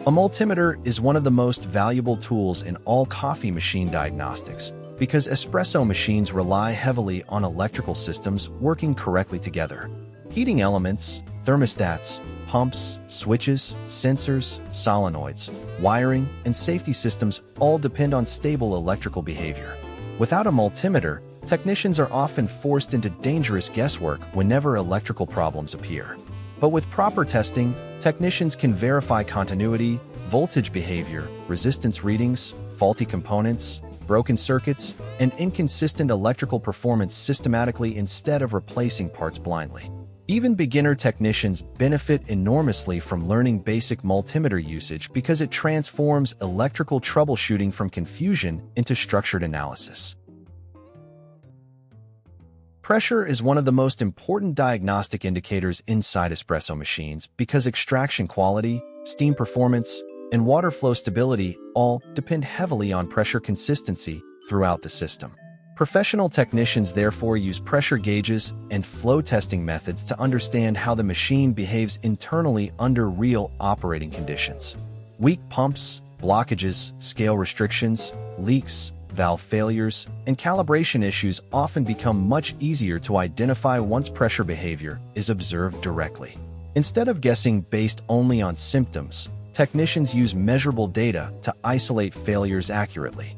A multimeter is one of the most valuable tools in all coffee machine diagnostics because espresso machines rely heavily on electrical systems working correctly together. Heating elements, thermostats, pumps, switches, sensors, solenoids, wiring, and safety systems all depend on stable electrical behavior. Without a multimeter, technicians are often forced into dangerous guesswork whenever electrical problems appear. But with proper testing, technicians can verify continuity, voltage behavior, resistance readings, faulty components, broken circuits, and inconsistent electrical performance systematically instead of replacing parts blindly. Even beginner technicians benefit enormously from learning basic multimeter usage because it transforms electrical troubleshooting from confusion into structured analysis. Pressure is one of the most important diagnostic indicators inside espresso machines because extraction quality, steam performance, and water flow stability all depend heavily on pressure consistency throughout the system. Professional technicians therefore use pressure gauges and flow testing methods to understand how the machine behaves internally under real operating conditions. Weak pumps, blockages, scale restrictions, leaks, valve failures, and calibration issues often become much easier to identify once pressure behavior is observed directly. Instead of guessing based only on symptoms, technicians use measurable data to isolate failures accurately.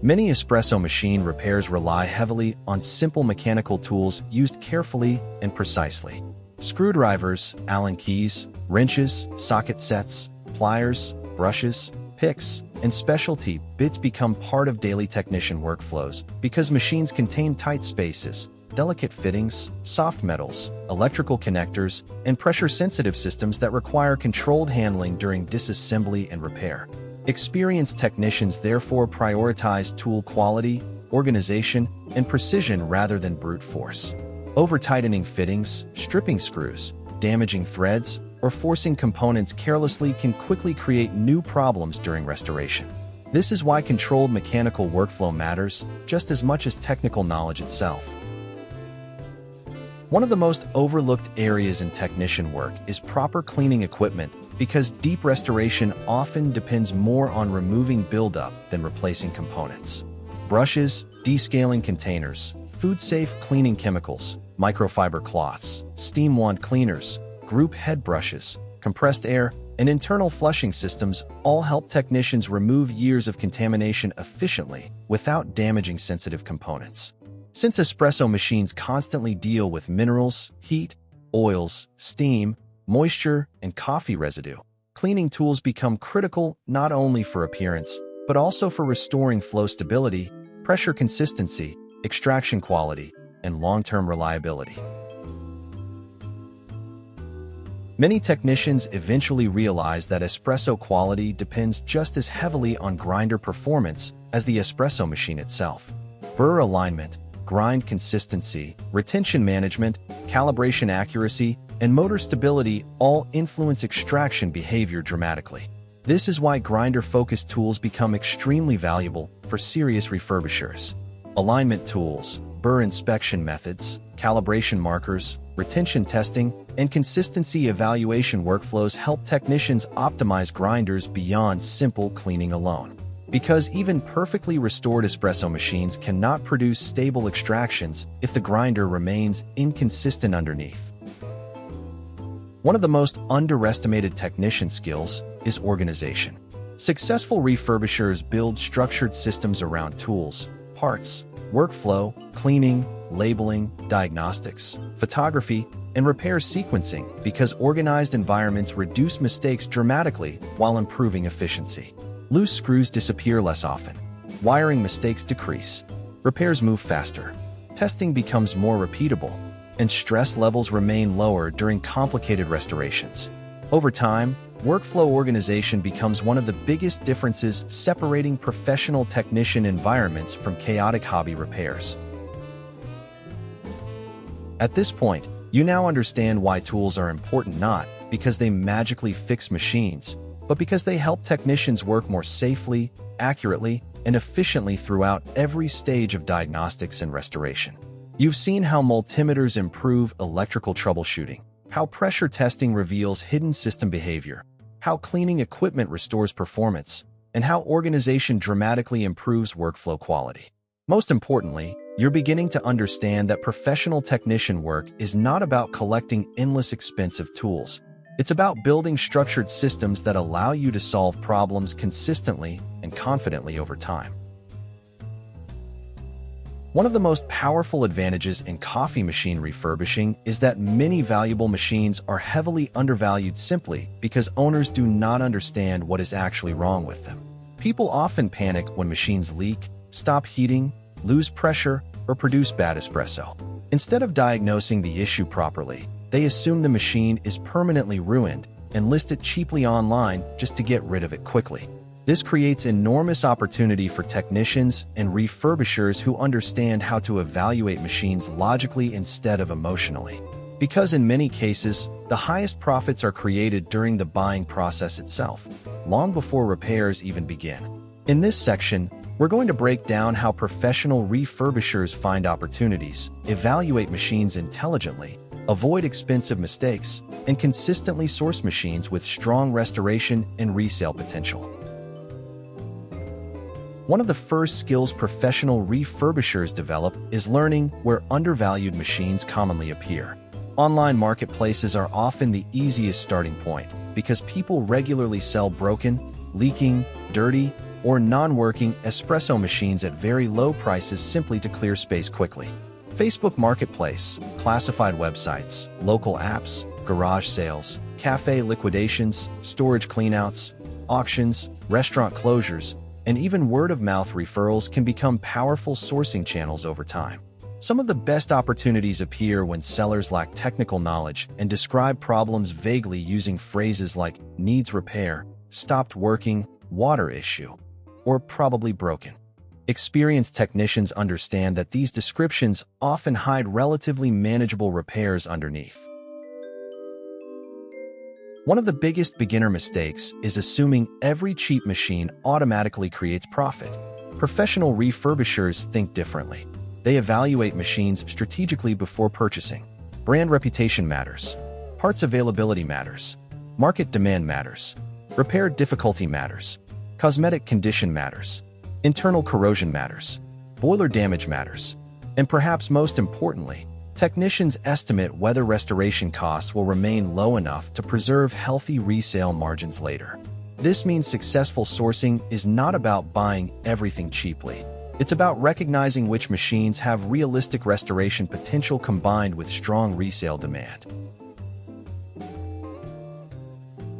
Many espresso machine repairs rely heavily on simple mechanical tools used carefully and precisely. Screwdrivers, Allen keys, wrenches, socket sets, pliers, brushes, picks, and specialty bits become part of daily technician workflows because machines contain tight spaces, delicate fittings, soft metals, electrical connectors, and pressure-sensitive systems that require controlled handling during disassembly and repair. Experienced technicians therefore prioritize tool quality, organization, and precision rather than brute force. Over-tightening fittings, stripping screws, damaging threads, or forcing components carelessly can quickly create new problems during restoration. This is why controlled mechanical workflow matters just as much as technical knowledge itself. One of the most overlooked areas in technician work is proper cleaning equipment because deep restoration often depends more on removing buildup than replacing components. Brushes, descaling containers, food-safe cleaning chemicals, microfiber cloths, steam wand cleaners, group head brushes, compressed air, and internal flushing systems all help technicians remove years of contamination efficiently without damaging sensitive components. Since espresso machines constantly deal with minerals, heat, oils, steam, moisture, and coffee residue, cleaning tools become critical not only for appearance, but also for restoring flow stability, pressure consistency, extraction quality, and long-term reliability. Many technicians eventually realize that espresso quality depends just as heavily on grinder performance as the espresso machine itself. Burr alignment, grind consistency, retention management, calibration accuracy, and motor stability all influence extraction behavior dramatically. This is why grinder-focused tools become extremely valuable for serious refurbishers. Alignment tools, burr inspection methods, calibration markers, retention testing, and consistency evaluation workflows help technicians optimize grinders beyond simple cleaning alone. Because even perfectly restored espresso machines cannot produce stable extractions if the grinder remains inconsistent underneath. One of the most underestimated technician skills is organization. Successful refurbishers build structured systems around tools, parts, workflow, cleaning, labeling, diagnostics, photography, and repair sequencing because organized environments reduce mistakes dramatically while improving efficiency. Loose screws disappear less often. Wiring mistakes decrease. Repairs move faster. Testing becomes more repeatable, and stress levels remain lower during complicated restorations. Over time, workflow organization becomes one of the biggest differences separating professional technician environments from chaotic hobby repairs. At this point, you now understand why tools are important not because they magically fix machines, but because they help technicians work more safely, accurately, and efficiently throughout every stage of diagnostics and restoration. You've seen how multimeters improve electrical troubleshooting, how pressure testing reveals hidden system behavior, how cleaning equipment restores performance, and how organization dramatically improves workflow quality. Most importantly, you're beginning to understand that professional technician work is not about collecting endless expensive tools. It's about building structured systems that allow you to solve problems consistently and confidently over time. One of the most powerful advantages in coffee machine refurbishing is that many valuable machines are heavily undervalued simply because owners do not understand what is actually wrong with them. People often panic when machines leak, stop heating, lose pressure, or produce bad espresso. Instead of diagnosing the issue properly, they assume the machine is permanently ruined and list it cheaply online just to get rid of it quickly. This creates enormous opportunity for technicians and refurbishers who understand how to evaluate machines logically instead of emotionally. Because in many cases, the highest profits are created during the buying process itself, long before repairs even begin. In this section, we're going to break down how professional refurbishers find opportunities, evaluate machines intelligently, avoid expensive mistakes, and consistently source machines with strong restoration and resale potential. One of the first skills professional refurbishers develop is learning where undervalued machines commonly appear. Online marketplaces are often the easiest starting point because people regularly sell broken, leaking, dirty, or non-working espresso machines at very low prices simply to clear space quickly. Facebook Marketplace, classified websites, local apps, garage sales, cafe liquidations, storage cleanouts, auctions, restaurant closures, and even word-of-mouth referrals can become powerful sourcing channels over time. Some of the best opportunities appear when sellers lack technical knowledge and describe problems vaguely using phrases like needs repair, stopped working, water issue, or probably broken. Experienced technicians understand that these descriptions often hide relatively manageable repairs underneath. One of the biggest beginner mistakes is assuming every cheap machine automatically creates profit. Professional refurbishers think differently. They evaluate machines strategically before purchasing. Brand reputation matters. Parts availability matters. Market demand matters. Repair difficulty matters. Cosmetic condition matters. Internal corrosion matters. Boiler damage matters. And perhaps most importantly, technicians estimate whether restoration costs will remain low enough to preserve healthy resale margins later. This means successful sourcing is not about buying everything cheaply. It's about recognizing which machines have realistic restoration potential combined with strong resale demand.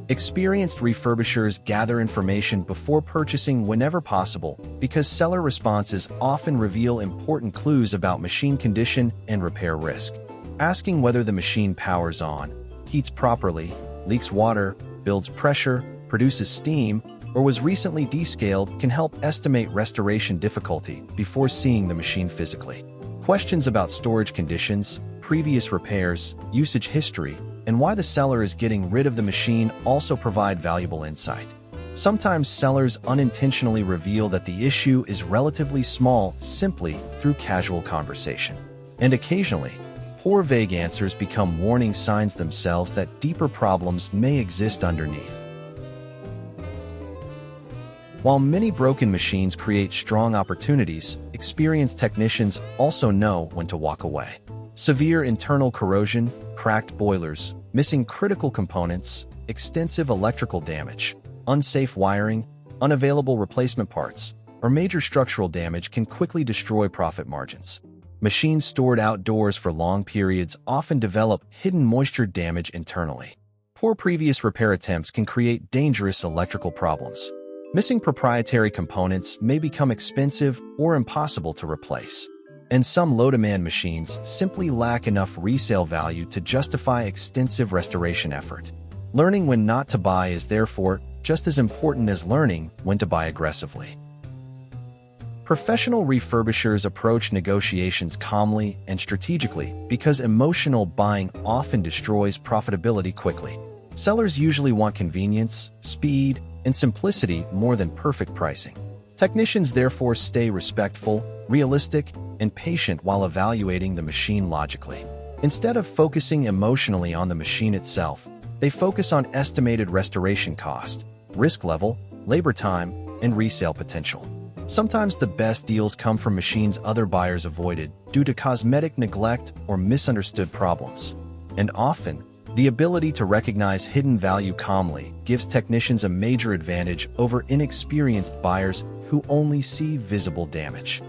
Experienced refurbishers gather information before purchasing whenever possible because seller responses often reveal important clues about machine condition and repair risk. Asking whether the machine powers on, heats properly, leaks water, builds pressure, produces steam, or was recently descaled can help estimate restoration difficulty before seeing the machine physically. Questions about storage conditions, previous repairs, usage history, and why the seller is getting rid of the machine also provide valuable insight. Sometimes sellers unintentionally reveal that the issue is relatively small simply through casual conversation. And occasionally, poor vague answers become warning signs themselves that deeper problems may exist underneath. While many broken machines create strong opportunities, experienced technicians also know when to walk away. Severe internal corrosion, cracked boilers, missing critical components, extensive electrical damage, unsafe wiring, unavailable replacement parts, or major structural damage can quickly destroy profit margins. Machines stored outdoors for long periods often develop hidden moisture damage internally. Poor previous repair attempts can create dangerous electrical problems. Missing proprietary components may become expensive or impossible to replace. And some low-demand machines simply lack enough resale value to justify extensive restoration effort. Learning when not to buy is therefore just as important as learning when to buy aggressively. Professional refurbishers approach negotiations calmly and strategically because emotional buying often destroys profitability quickly. Sellers usually want convenience, speed, and simplicity more than perfect pricing. Technicians therefore stay respectful, realistic, and patient while evaluating the machine logically. Instead of focusing emotionally on the machine itself, they focus on estimated restoration cost, risk level, labor time, and resale potential. Sometimes the best deals come from machines other buyers avoided due to cosmetic neglect or misunderstood problems. And often, the ability to recognize hidden value calmly gives technicians a major advantage over inexperienced buyers who only see visible damage.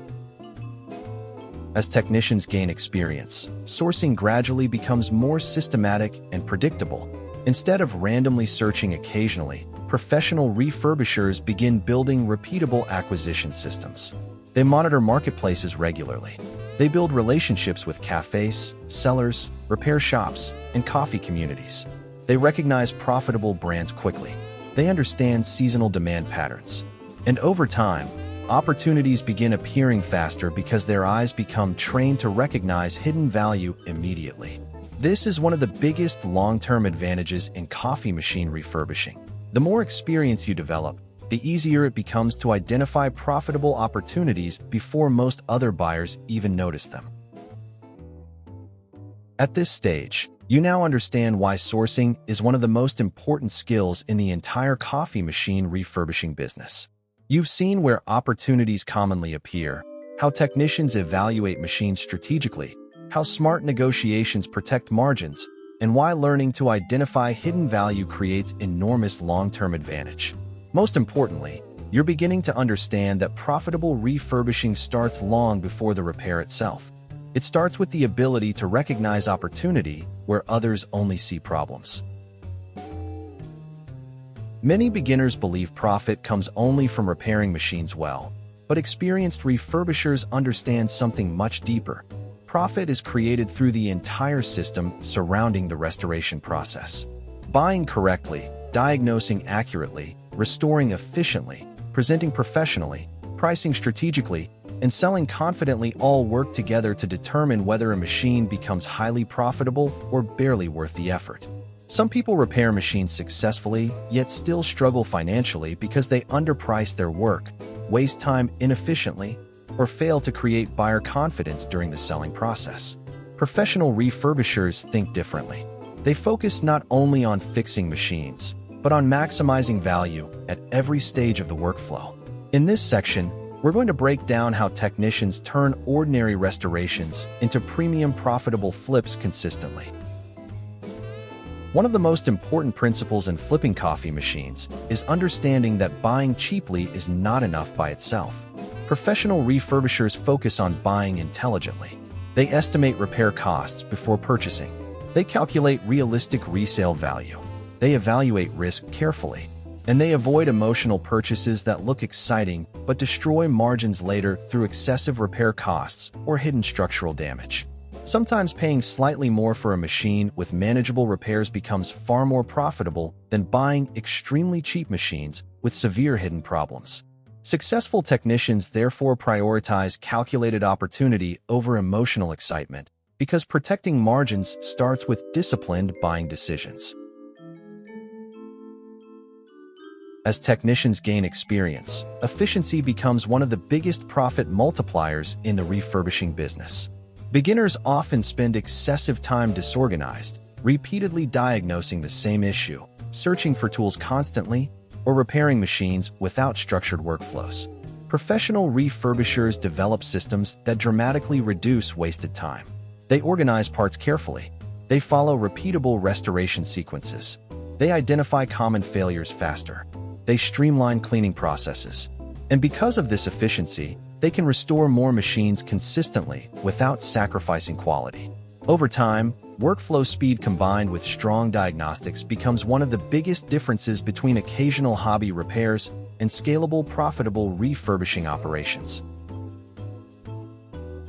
As technicians gain experience, sourcing gradually becomes more systematic and predictable. Instead of randomly searching occasionally, professional refurbishers begin building repeatable acquisition systems. They monitor marketplaces regularly. They build relationships with cafes, sellers, repair shops, and coffee communities. They recognize profitable brands quickly. They understand seasonal demand patterns. And over time, opportunities begin appearing faster because their eyes become trained to recognize hidden value immediately. This is one of the biggest long-term advantages in coffee machine refurbishing. The more experience you develop, the easier it becomes to identify profitable opportunities before most other buyers even notice them. At this stage, you now understand why sourcing is one of the most important skills in the entire coffee machine refurbishing business. You've seen where opportunities commonly appear, how technicians evaluate machines strategically, how smart negotiations protect margins, and why learning to identify hidden value creates enormous long-term advantage. Most importantly, you're beginning to understand that profitable refurbishing starts long before the repair itself. It starts with the ability to recognize opportunity where others only see problems. Many beginners believe profit comes only from repairing machines well, but experienced refurbishers understand something much deeper. Profit is created through the entire system surrounding the restoration process. Buying correctly, diagnosing accurately, restoring efficiently, presenting professionally, pricing strategically, and selling confidently all work together to determine whether a machine becomes highly profitable or barely worth the effort. Some people repair machines successfully, yet still struggle financially because they underprice their work, waste time inefficiently, or fail to create buyer confidence during the selling process. Professional refurbishers think differently. They focus not only on fixing machines, but on maximizing value at every stage of the workflow. In this section, we're going to break down how technicians turn ordinary restorations into premium profitable flips consistently. One of the most important principles in flipping coffee machines is understanding that buying cheaply is not enough by itself. Professional refurbishers focus on buying intelligently. They estimate repair costs before purchasing. They calculate realistic resale value. They evaluate risk carefully. And they avoid emotional purchases that look exciting but destroy margins later through excessive repair costs or hidden structural damage. Sometimes paying slightly more for a machine with manageable repairs becomes far more profitable than buying extremely cheap machines with severe hidden problems. Successful technicians therefore prioritize calculated opportunity over emotional excitement because protecting margins starts with disciplined buying decisions. As technicians gain experience, efficiency becomes one of the biggest profit multipliers in the refurbishing business. Beginners often spend excessive time disorganized, repeatedly diagnosing the same issue, searching for tools constantly, or repairing machines without structured workflows. Professional refurbishers develop systems that dramatically reduce wasted time. They organize parts carefully. They follow repeatable restoration sequences. They identify common failures faster. They streamline cleaning processes. And because of this efficiency, they can restore more machines consistently without sacrificing quality. Over time, workflow speed combined with strong diagnostics becomes one of the biggest differences between occasional hobby repairs and scalable, profitable refurbishing operations.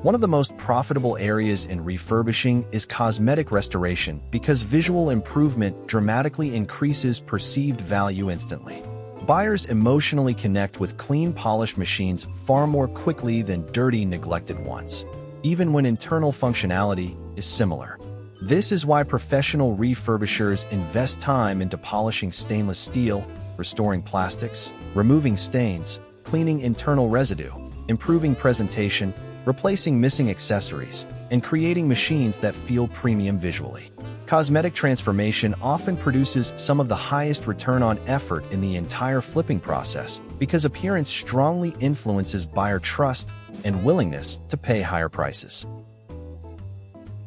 One of the most profitable areas in refurbishing is cosmetic restoration because visual improvement dramatically increases perceived value instantly. Buyers emotionally connect with clean, polished machines far more quickly than dirty, neglected ones, even when internal functionality is similar. This is why professional refurbishers invest time into polishing stainless steel, restoring plastics, removing stains, cleaning internal residue, improving presentation, replacing missing accessories, and creating machines that feel premium visually. Cosmetic transformation often produces some of the highest return on effort in the entire flipping process because appearance strongly influences buyer trust and willingness to pay higher prices.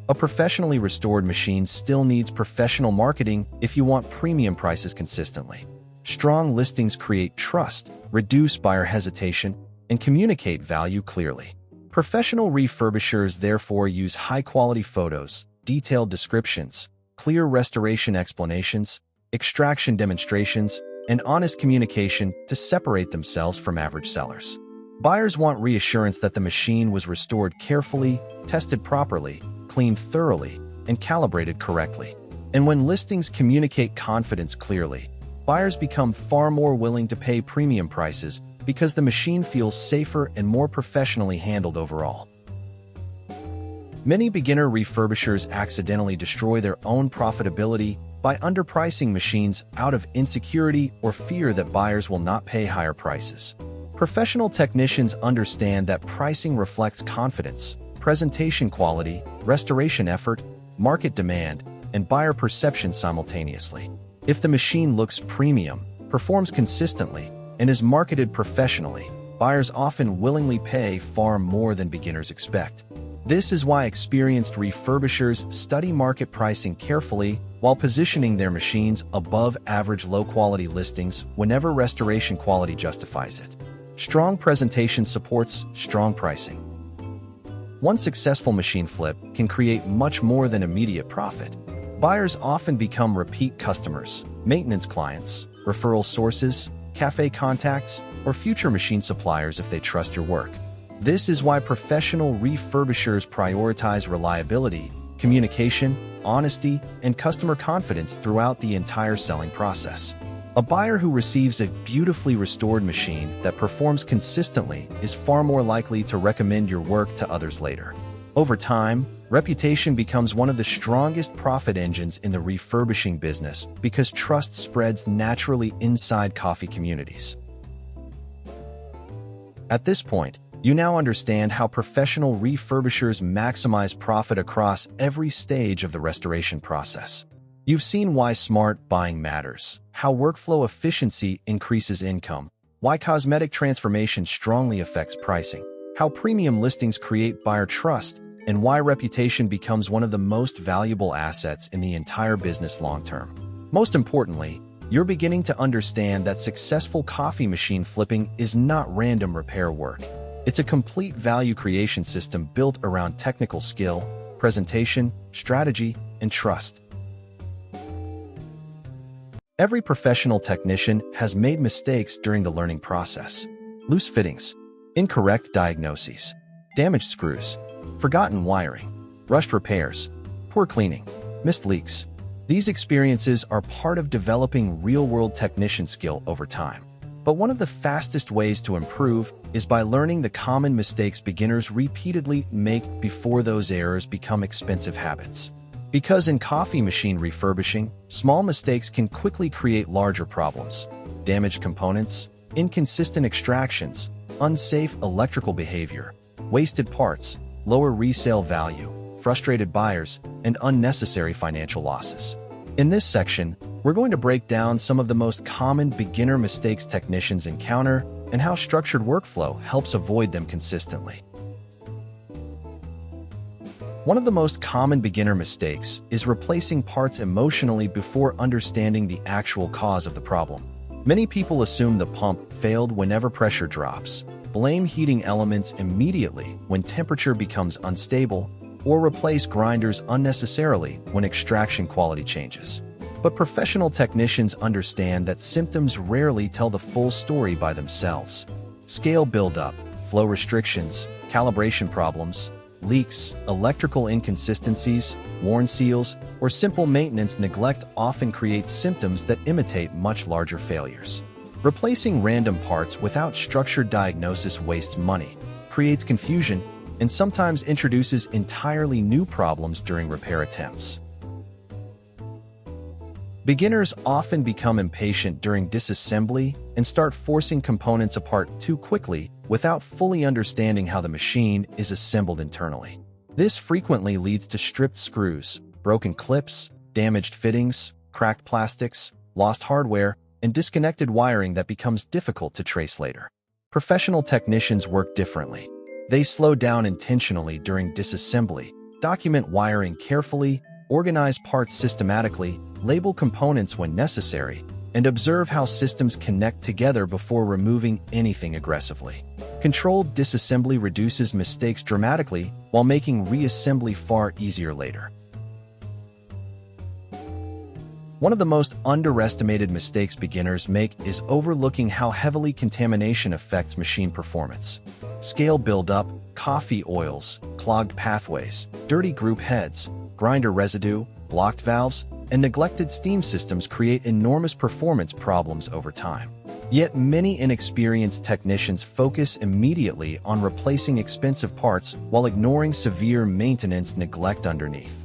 A professionally restored machine still needs professional marketing if you want premium prices consistently. Strong listings create trust, reduce buyer hesitation, and communicate value clearly. Professional refurbishers therefore use high-quality photos, detailed descriptions, clear restoration explanations, extraction demonstrations, and honest communication to separate themselves from average sellers. Buyers want reassurance that the machine was restored carefully, tested properly, cleaned thoroughly, and calibrated correctly. And when listings communicate confidence clearly, buyers become far more willing to pay premium prices because the machine feels safer and more professionally handled overall. Many beginner refurbishers accidentally destroy their own profitability by underpricing machines out of insecurity or fear that buyers will not pay higher prices. Professional technicians understand that pricing reflects confidence, presentation quality, restoration effort, market demand, and buyer perception simultaneously. If the machine looks premium, performs consistently, and is marketed professionally, buyers often willingly pay far more than beginners expect. This is why experienced refurbishers study market pricing carefully while positioning their machines above average low-quality listings whenever restoration quality justifies it. Strong presentation supports strong pricing. One successful machine flip can create much more than immediate profit. Buyers often become repeat customers, maintenance clients, referral sources, cafe contacts, or future machine suppliers if they trust your work. This is why professional refurbishers prioritize reliability, communication, honesty, and customer confidence throughout the entire selling process. A buyer who receives a beautifully restored machine that performs consistently is far more likely to recommend your work to others later. Over time, reputation becomes one of the strongest profit engines in the refurbishing business because trust spreads naturally inside coffee communities. At this point, you now understand how professional refurbishers maximize profit across every stage of the restoration process. You've seen why smart buying matters, how workflow efficiency increases income, why cosmetic transformation strongly affects pricing, how premium listings create buyer trust, and why reputation becomes one of the most valuable assets in the entire business long-term. Most importantly, you're beginning to understand that successful coffee machine flipping is not random repair work. It's a complete value creation system built around technical skill, presentation, strategy, and trust. Every professional technician has made mistakes during the learning process. Loose fittings, incorrect diagnoses, damaged screws, forgotten wiring, rushed repairs, poor cleaning, missed leaks. These experiences are part of developing real-world technician skill over time. But one of the fastest ways to improve is by learning the common mistakes beginners repeatedly make before those errors become expensive habits. Because in coffee machine refurbishing, small mistakes can quickly create larger problems. Damaged components, inconsistent extractions, unsafe electrical behavior, wasted parts, lower resale value, frustrated buyers, and unnecessary financial losses. In this section, we're going to break down some of the most common beginner mistakes technicians encounter and how structured workflow helps avoid them consistently. One of the most common beginner mistakes is replacing parts emotionally before understanding the actual cause of the problem. Many people assume the pump, failed whenever pressure drops, blame heating elements immediately when temperature becomes unstable, or replace grinders unnecessarily when extraction quality changes. But professional technicians understand that symptoms rarely tell the full story by themselves. Scale buildup, flow restrictions, calibration problems, leaks, electrical inconsistencies, worn seals, or simple maintenance neglect often creates symptoms that imitate much larger failures. Replacing random parts without structured diagnosis wastes money, creates confusion, and sometimes introduces entirely new problems during repair attempts. Beginners often become impatient during disassembly and start forcing components apart too quickly without fully understanding how the machine is assembled internally. This frequently leads to stripped screws, broken clips, damaged fittings, cracked plastics, lost hardware, and disconnected wiring that becomes difficult to trace later. Professional technicians work differently. They slow down intentionally during disassembly, document wiring carefully, organize parts systematically, label components when necessary, and observe how systems connect together before removing anything aggressively. Controlled disassembly reduces mistakes dramatically while making reassembly far easier later. One of the most underestimated mistakes beginners make is overlooking how heavily contamination affects machine performance. Scale buildup, coffee oils, clogged pathways, dirty group heads, grinder residue, blocked valves, and neglected steam systems create enormous performance problems over time. Yet many inexperienced technicians focus immediately on replacing expensive parts while ignoring severe maintenance neglect underneath.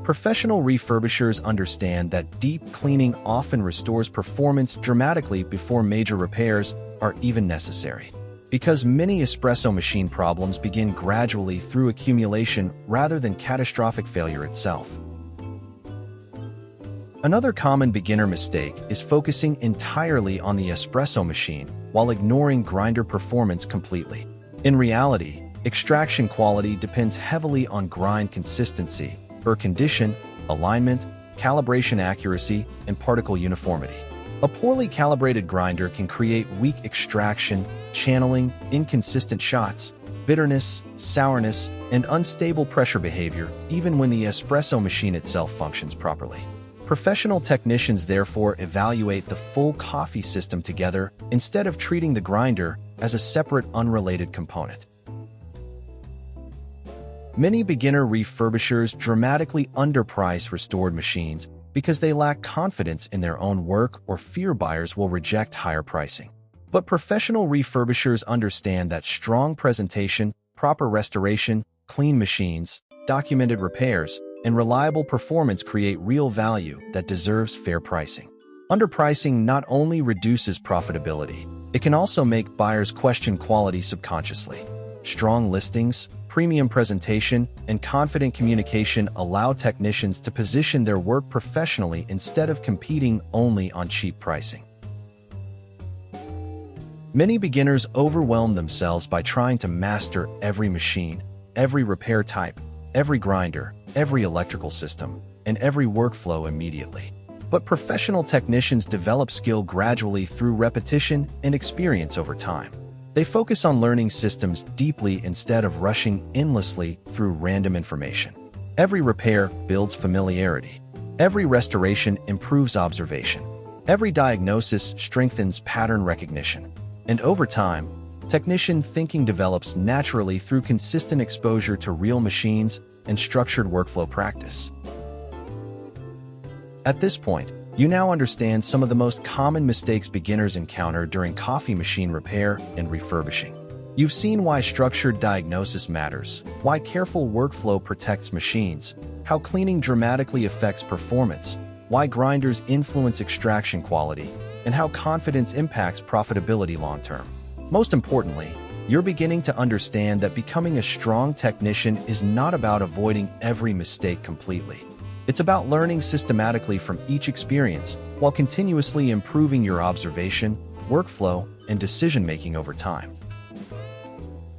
Professional refurbishers understand that deep cleaning often restores performance dramatically before major repairs are even necessary. Because many espresso machine problems begin gradually through accumulation rather than catastrophic failure itself. Another common beginner mistake is focusing entirely on the espresso machine while ignoring grinder performance completely. In reality, extraction quality depends heavily on grind consistency, burr condition, alignment, calibration accuracy, and particle uniformity. A poorly calibrated grinder can create weak extraction, channeling, inconsistent shots, bitterness, sourness, and unstable pressure behavior even when the espresso machine itself functions properly. Professional technicians therefore evaluate the full coffee system together instead of treating the grinder as a separate unrelated component. Many beginner refurbishers dramatically underprice restored machines because they lack confidence in their own work or fear buyers will reject higher pricing. But professional refurbishers understand that strong presentation, proper restoration, clean machines, documented repairs, and reliable performance create real value that deserves fair pricing. Underpricing not only reduces profitability, it can also make buyers question quality subconsciously. Strong listings, premium presentation, and confident communication allow technicians to position their work professionally instead of competing only on cheap pricing. Many beginners overwhelm themselves by trying to master every machine, every repair type, every grinder, every electrical system, and every workflow immediately. But professional technicians develop skill gradually through repetition and experience over time. They focus on learning systems deeply instead of rushing endlessly through random information. Every repair builds familiarity. Every restoration improves observation. Every diagnosis strengthens pattern recognition. And over time, technician thinking develops naturally through consistent exposure to real machines and structured workflow practice. At this point, you now understand some of the most common mistakes beginners encounter during coffee machine repair and refurbishing. You've seen why structured diagnosis matters, why careful workflow protects machines, how cleaning dramatically affects performance, why grinders influence extraction quality, and how confidence impacts profitability long-term. Most importantly, you're beginning to understand that becoming a strong technician is not about avoiding every mistake completely. It's about learning systematically from each experience while continuously improving your observation, workflow, and decision-making over time.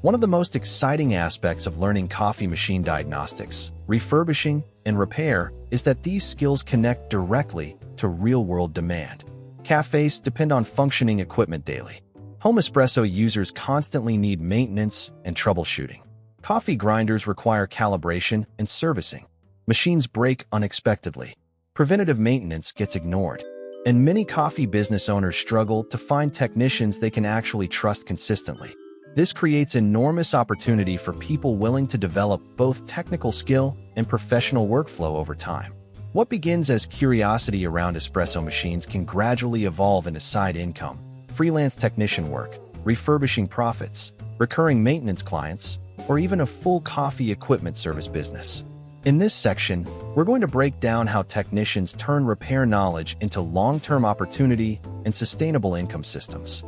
One of the most exciting aspects of learning coffee machine diagnostics, refurbishing, and repair is that these skills connect directly to real-world demand. Cafes depend on functioning equipment daily. Home espresso users constantly need maintenance and troubleshooting. Coffee grinders require calibration and servicing. Machines break unexpectedly. Preventative maintenance gets ignored. And many coffee business owners struggle to find technicians they can actually trust consistently. This creates enormous opportunity for people willing to develop both technical skill and professional workflow over time. What begins as curiosity around espresso machines can gradually evolve into side income, freelance technician work, refurbishing profits, recurring maintenance clients, or even a full coffee equipment service business. In this section, we're going to break down how technicians turn repair knowledge into long-term opportunity and sustainable income systems.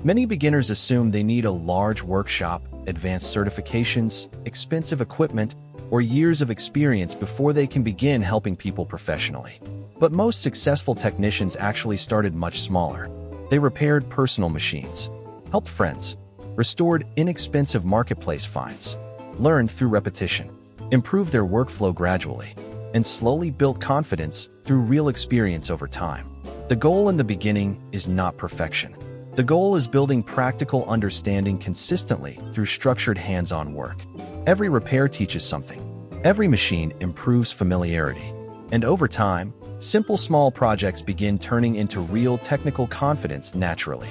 Many beginners assume they need a large workshop, advanced certifications, expensive equipment, or years of experience before they can begin helping people professionally. But most successful technicians actually started much smaller. They repaired personal machines, helped friends, restored inexpensive marketplace finds, learned through repetition, improved their workflow gradually, and slowly built confidence through real experience over time. The goal in the beginning is not perfection. The goal is building practical understanding consistently through structured hands-on work. Every repair teaches something. Every machine improves familiarity. And over time, simple small projects begin turning into real technical confidence naturally.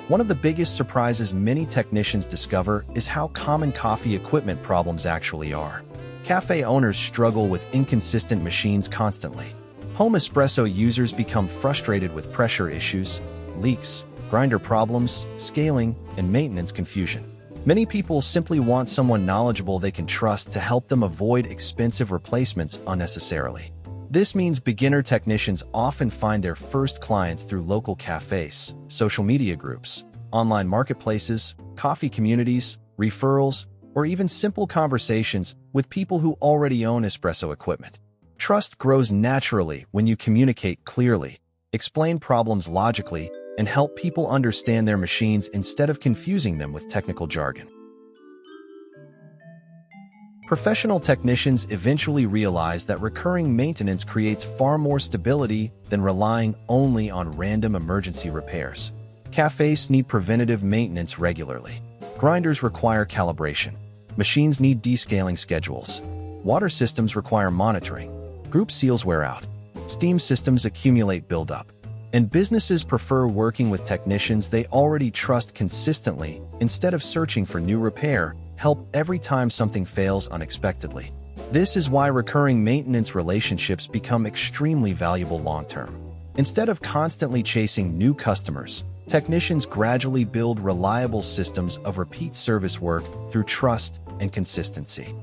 One of the biggest surprises many technicians discover is how common coffee equipment problems actually are. Cafe owners struggle with inconsistent machines constantly. Home espresso users become frustrated with pressure issues, leaks, grinder problems, scaling, and maintenance confusion. Many people simply want someone knowledgeable they can trust to help them avoid expensive replacements unnecessarily. This means beginner technicians often find their first clients through local cafes, social media groups, online marketplaces, coffee communities, referrals, or even simple conversations with people who already own espresso equipment. Trust grows naturally when you communicate clearly, explain problems logically, and help people understand their machines instead of confusing them with technical jargon. Professional technicians eventually realize that recurring maintenance creates far more stability than relying only on random emergency repairs. Cafes need preventative maintenance regularly. Grinders require calibration. Machines need descaling schedules. Water systems require monitoring. Group seals wear out. Steam systems accumulate buildup. And businesses prefer working with technicians they already trust consistently instead of searching for new repair help every time something fails unexpectedly. This is why recurring maintenance relationships become extremely valuable long-term. Instead of constantly chasing new customers, technicians gradually build reliable systems of repeat service work through trust and consistency.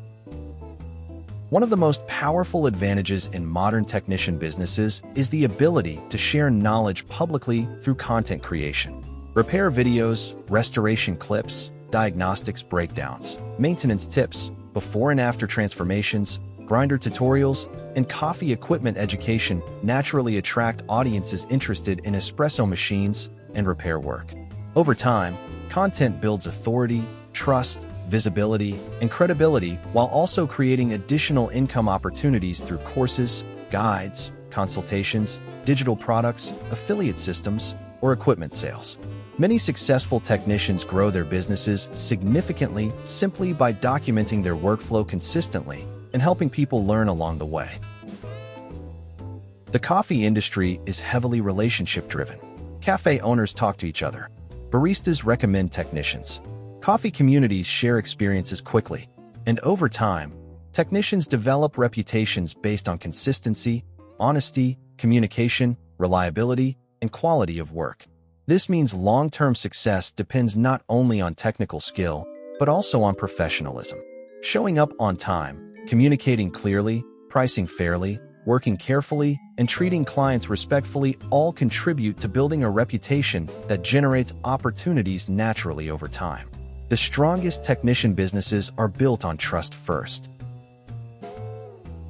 One of the most powerful advantages in modern technician businesses is the ability to share knowledge publicly through content creation. Repair videos, restoration clips, diagnostics breakdowns, maintenance tips, before and after transformations, grinder tutorials, and coffee equipment education naturally attract audiences interested in espresso machines and repair work. Over time, content builds authority, trust, visibility, and credibility while also creating additional income opportunities through courses, guides, consultations, digital products, affiliate systems, or equipment sales. Many successful technicians grow their businesses significantly simply by documenting their workflow consistently and helping people learn along the way. The coffee industry is heavily relationship-driven. Cafe owners talk to each other. Baristas recommend technicians. Coffee communities share experiences quickly. And over time, technicians develop reputations based on consistency, honesty, communication, reliability, and quality of work. This means long-term success depends not only on technical skill, but also on professionalism. Showing up on time, communicating clearly, pricing fairly, working carefully, and treating clients respectfully all contribute to building a reputation that generates opportunities naturally over time. The strongest technician businesses are built on trust first.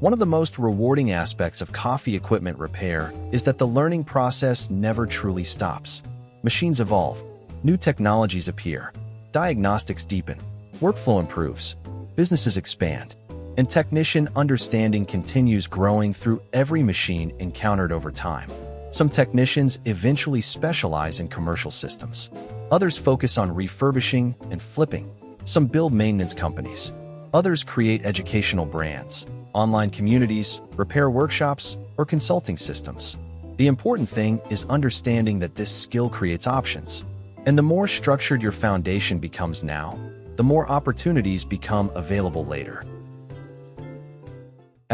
One of the most rewarding aspects of coffee equipment repair is that the learning process never truly stops. Machines evolve, new technologies appear, diagnostics deepen, workflow improves, businesses expand, and technician understanding continues growing through every machine encountered over time. Some technicians eventually specialize in commercial systems. Others focus on refurbishing and flipping. Some build maintenance companies. Others create educational brands, online communities, repair workshops, or consulting systems. The important thing is understanding that this skill creates options. And the more structured your foundation becomes now, the more opportunities become available later.